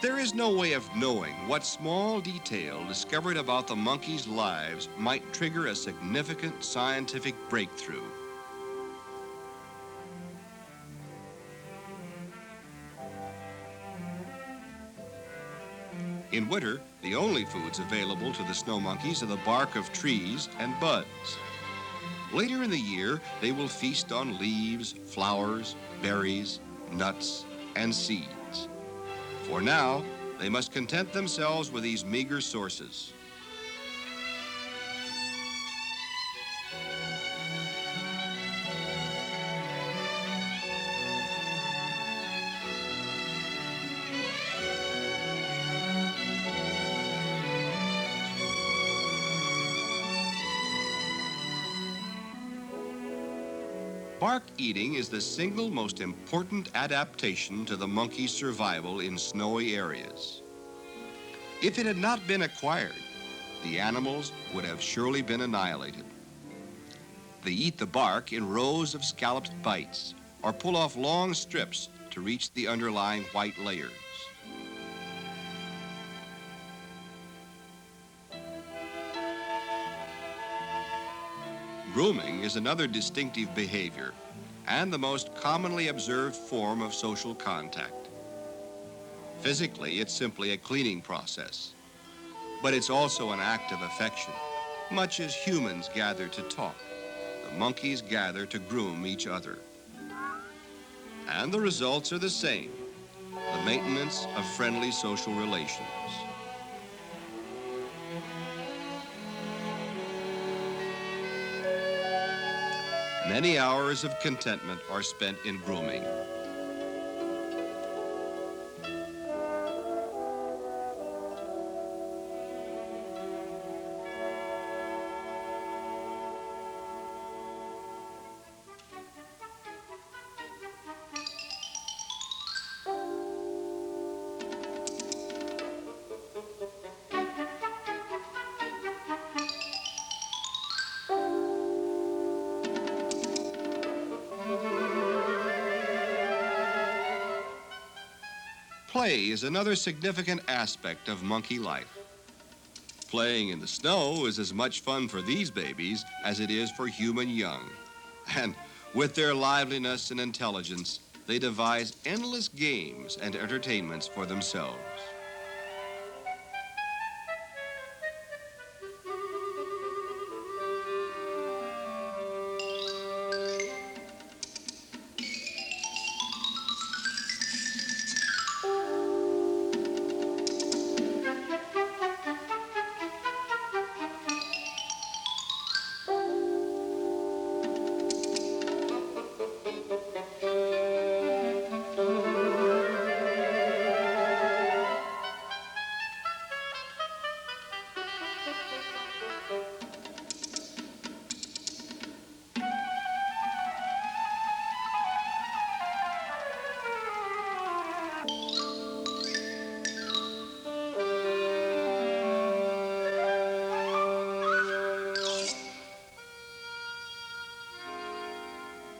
There is no way of knowing what small detail discovered about the monkeys' lives might trigger a significant scientific breakthrough. In winter, the only foods available to the snow monkeys are the bark of trees and buds. Later in the year, they will feast on leaves, flowers, berries, nuts, and seeds. For now, they must content themselves with these meager sources. Bark eating is the single most important adaptation to the monkey's survival in snowy areas. If it had not been acquired, the animals would have surely been annihilated. They eat the bark in rows of scalloped bites or pull off long strips to reach the underlying white layers. Grooming is another distinctive behavior and the most commonly observed form of social contact. Physically, it's simply a cleaning process, but it's also an act of affection. Much as humans gather to talk, the monkeys gather to groom each other. And the results are the same, the maintenance of friendly social relations. Many hours of contentment are spent in grooming. Play is another significant aspect of monkey life. Playing in the snow is as much fun for these babies as it is for human young. And with their liveliness and intelligence, they devise endless games and entertainments for themselves.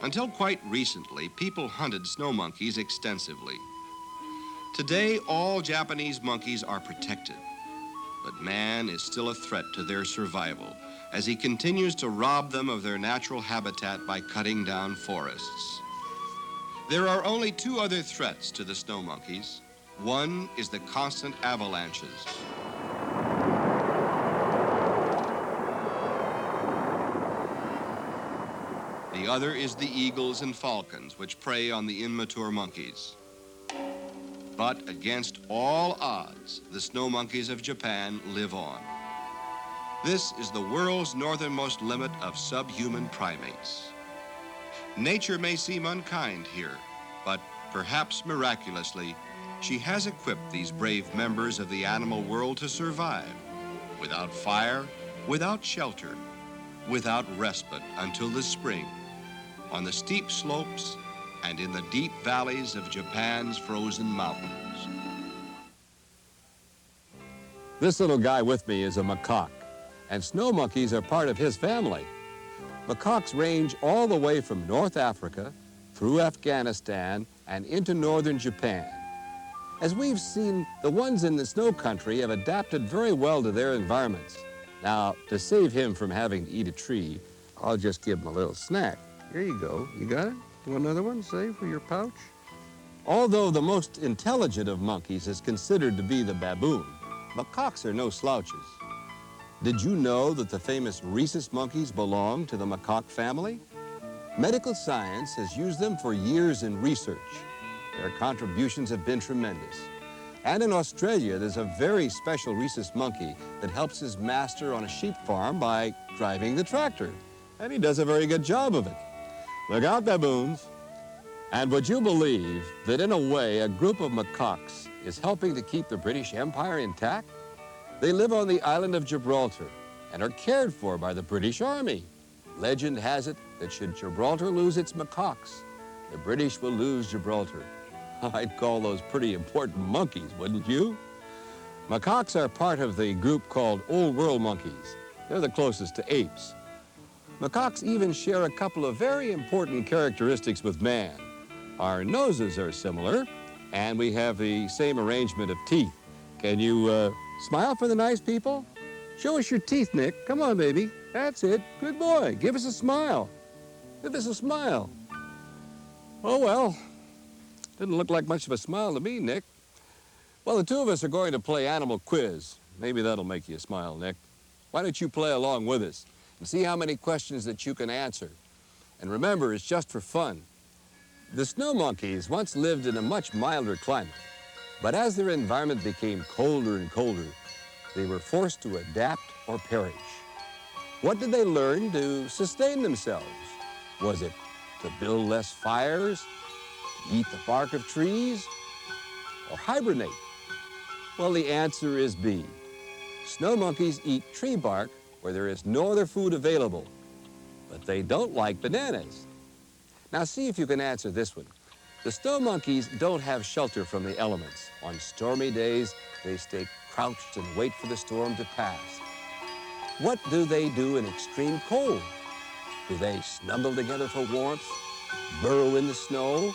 Until quite recently, people hunted snow monkeys extensively. Today, all Japanese monkeys are protected, but man is still a threat to their survival as he continues to rob them of their natural habitat by cutting down forests. There are only two other threats to the snow monkeys. One is the constant avalanches. The other is the eagles and falcons, which prey on the immature monkeys. But against all odds, the snow monkeys of Japan live on. This is the world's northernmost limit of subhuman primates. Nature may seem unkind here, but perhaps miraculously, she has equipped these brave members of the animal world to survive without fire, without shelter, without respite until the spring, on the steep slopes and in the deep valleys of Japan's frozen mountains. This little guy with me is a macaque, and snow monkeys are part of his family. Macaques range all the way from North Africa, through Afghanistan, and into northern Japan. As we've seen, the ones in the snow country have adapted very well to their environments. Now, to save him from having to eat a tree, I'll just give him a little snack. Here you go. You got it? You want another one, say, for your pouch? Although the most intelligent of monkeys is considered to be the baboon, macaques are no slouches. Did you know that the famous rhesus monkeys belong to the macaque family? Medical science has used them for years in research. Their contributions have been tremendous. And in Australia, there's a very special rhesus monkey that helps his master on a sheep farm by driving the tractor. And he does a very good job of it. Look out, baboons. And would you believe that in a way, a group of macaques is helping to keep the British Empire intact? They live on the island of Gibraltar and are cared for by the British Army. Legend has it that should Gibraltar lose its macaques, the British will lose Gibraltar. I'd call those pretty important monkeys, wouldn't you? Macaques are part of the group called Old World monkeys. They're the closest to apes. Macaques even share a couple of very important characteristics with man. Our noses are similar, and we have the same arrangement of teeth. Can you smile for the nice people? Show us your teeth, Nick. Come on, baby. That's it. Good boy. Give us a smile. Give us a smile. Oh, well, didn't look like much of a smile to me, Nick. Well, the two of us are going to play Animal Quiz. Maybe that'll make you smile, Nick. Why don't you play along with us and see how many questions that you can answer? And remember, it's just for fun. The snow monkeys once lived in a much milder climate, but as their environment became colder and colder, they were forced to adapt or perish. What did they learn to sustain themselves? Was it to build less fires, to eat the bark of trees, or hibernate? Well, the answer is B. Snow monkeys eat tree bark where there is no other food available, but they don't like bananas. Now see if you can answer this one. The snow monkeys don't have shelter from the elements. On stormy days, they stay crouched and wait for the storm to pass. What do they do in extreme cold? Do they snuggle together for warmth, burrow in the snow,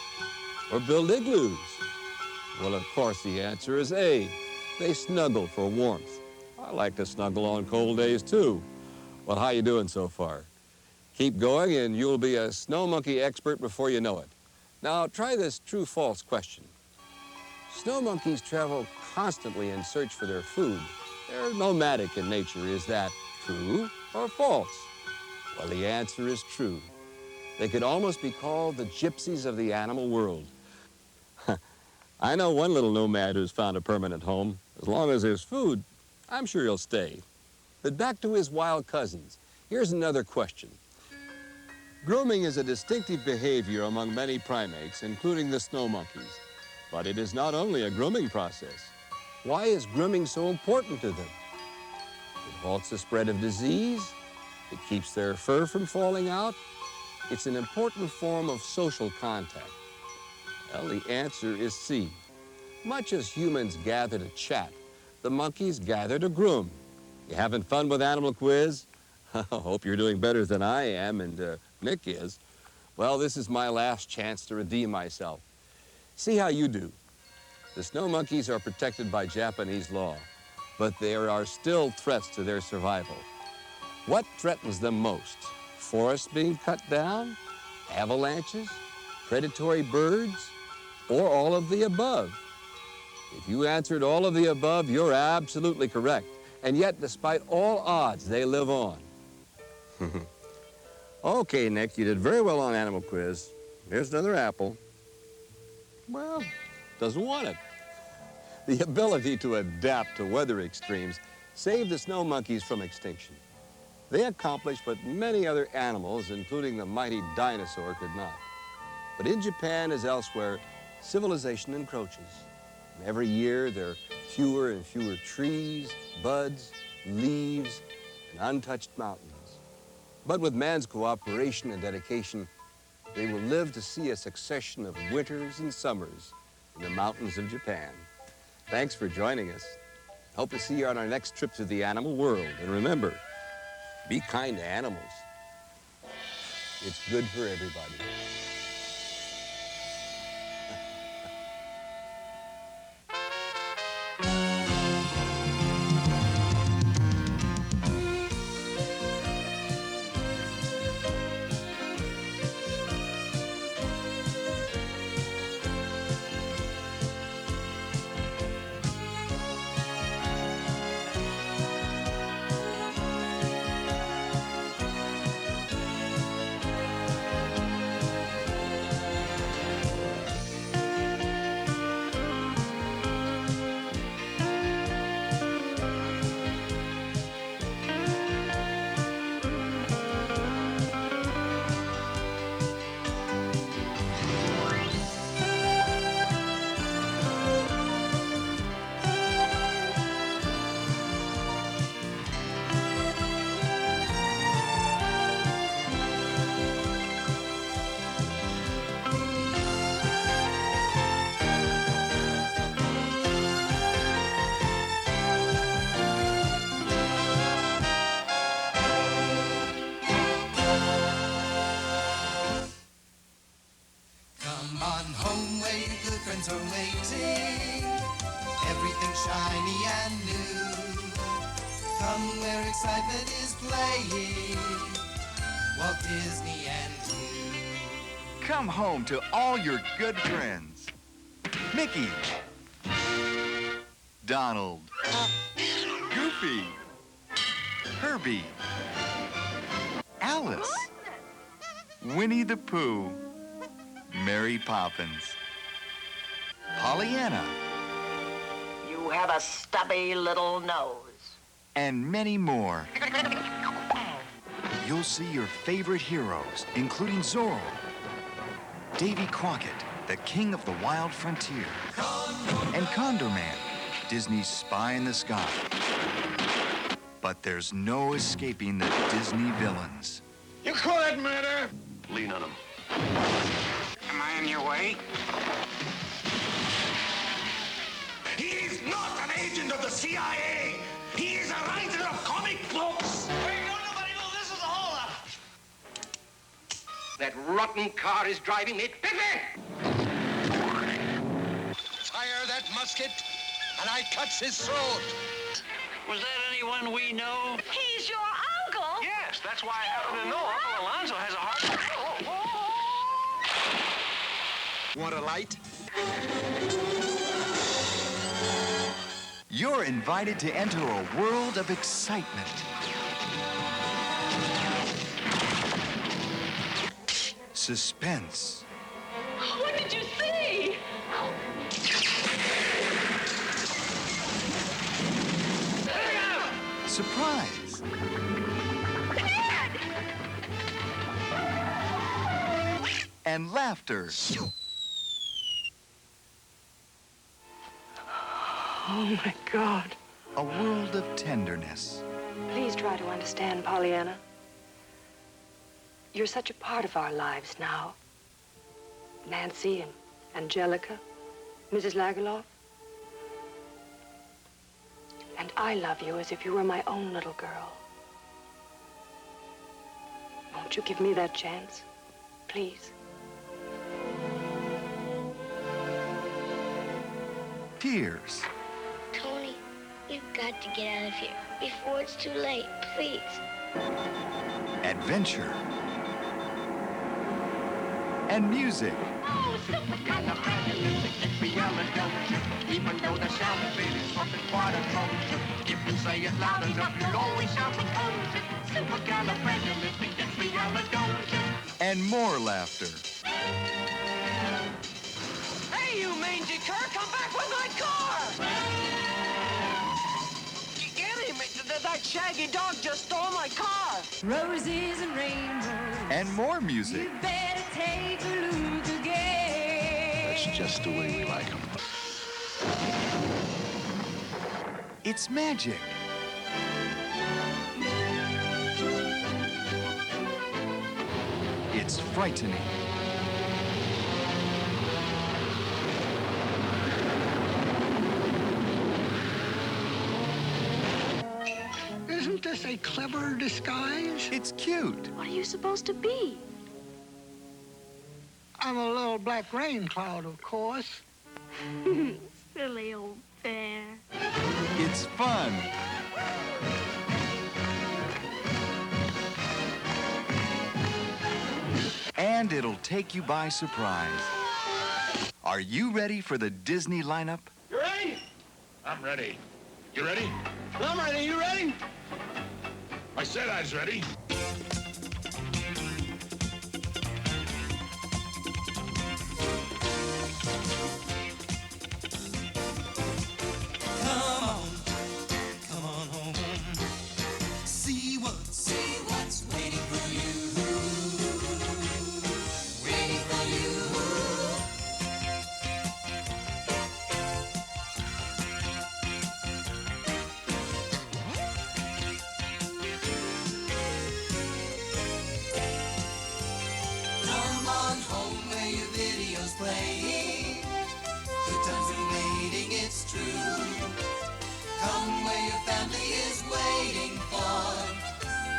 or build igloos? Well, of course, the answer is A. They snuggle for warmth. I like to snuggle on cold days, too. Well, how you doing so far? Keep going, and you'll be a snow monkey expert before you know it. Now, try this true-false question. Snow monkeys travel constantly in search for their food. They're nomadic in nature. Is that true or false? Well, the answer is true. They could almost be called the gypsies of the animal world. I know one little nomad who's found a permanent home. As long as there's food, I'm sure he'll stay. But back to his wild cousins. Here's another question. Grooming is a distinctive behavior among many primates, including the snow monkeys. But it is not only a grooming process. Why is grooming so important to them? It halts the spread of disease. It keeps their fur from falling out. It's an important form of social contact. Well, the answer is C. Much as humans gather to chat, the monkeys gather to groom. You having fun with Animal Quiz? I hope you're doing better than I am, and Nick is. Well, this is my last chance to redeem myself. See how you do. The snow monkeys are protected by Japanese law, but there are still threats to their survival. What threatens them most? Forests being cut down? Avalanches? Predatory birds? Or all of the above? If you answered all of the above, you're absolutely correct. And yet, despite all odds, they live on. Okay, Nick, you did very well on Animal Quiz. Here's another apple. Well, doesn't want it. The ability to adapt to weather extremes saved the snow monkeys from extinction. They accomplished what many other animals, including the mighty dinosaur, could not. But in Japan, as elsewhere, civilization encroaches. And every year, there are fewer and fewer trees, buds, leaves, and untouched mountains. But with man's cooperation and dedication, they will live to see a succession of winters and summers in the mountains of Japan. Thanks for joining us. Hope to see you on our next trip to the animal world. And remember, be kind to animals. It's good for everybody. Come on home where your good friends are waiting. Everything shiny and new. Come where excitement is playing. Walt Disney and you. Come home to all your good friends. Mickey, Donald, Goofy, Herbie, Alice, Winnie the Pooh, Mary Poppins, Pollyanna, You have a stubby little nose. and many more. You'll see your favorite heroes, including Zorro, Davy Crockett, the king of the wild frontier, and Condor Man, Disney's spy in the sky. But there's no escaping the Disney villains. You call that murder? Lean on him. Am I in your way? He's not an agent of the CIA. He is a writer of comic books. Wait, no, nobody knows this is a holdup. That rotten car is driving me. Fire that musket, and I cuts his throat. Was that anyone we know? He's your uncle? Yes, that's why I happen to know Uncle Alonzo has a heart. Want a light? You're invited to enter a world of excitement. Suspense. What did you see? Surprise. And laughter. Oh, my God. A world of tenderness. Please try to understand, Pollyanna. You're such a part of our lives now. Nancy and Angelica, Mrs. Lagerlof. And I love you as if you were my own little girl. Won't you give me that chance? please. Tears. Tony, we've got to get out of here before it's too late, please. Adventure. And music. Oh, supercalifragilisticexpialidocious. Even though the sound of it is something quite atrocious. If you say it loud enough, you'll always sound precocious. Supercalifragilisticexpialidocious. And more laughter. Hey, you mangy cur, come back with my car! Get him! That shaggy dog just stole my car! Roses and rainbows. And more music. You better take a look again. That's just the way we like them. It's magic. It's frightening. Isn't this a clever disguise? It's cute. What are you supposed to be? I'm a little black rain cloud, of course. Silly old bear. It's fun. And it'll take you by surprise. Are you ready for the Disney lineup? You ready? I'm ready. You ready? I'm ready. You ready? I said I was ready. Come on home. See what's waiting for you. Waiting for you. Come on home where your video's playing. Good times are waiting, it's true. Come where your family is waiting for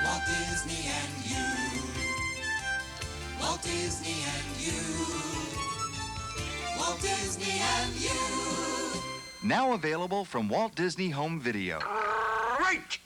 Walt Disney and you. Walt Disney and you. Walt Disney and you. Now available from Walt Disney Home Video. Great!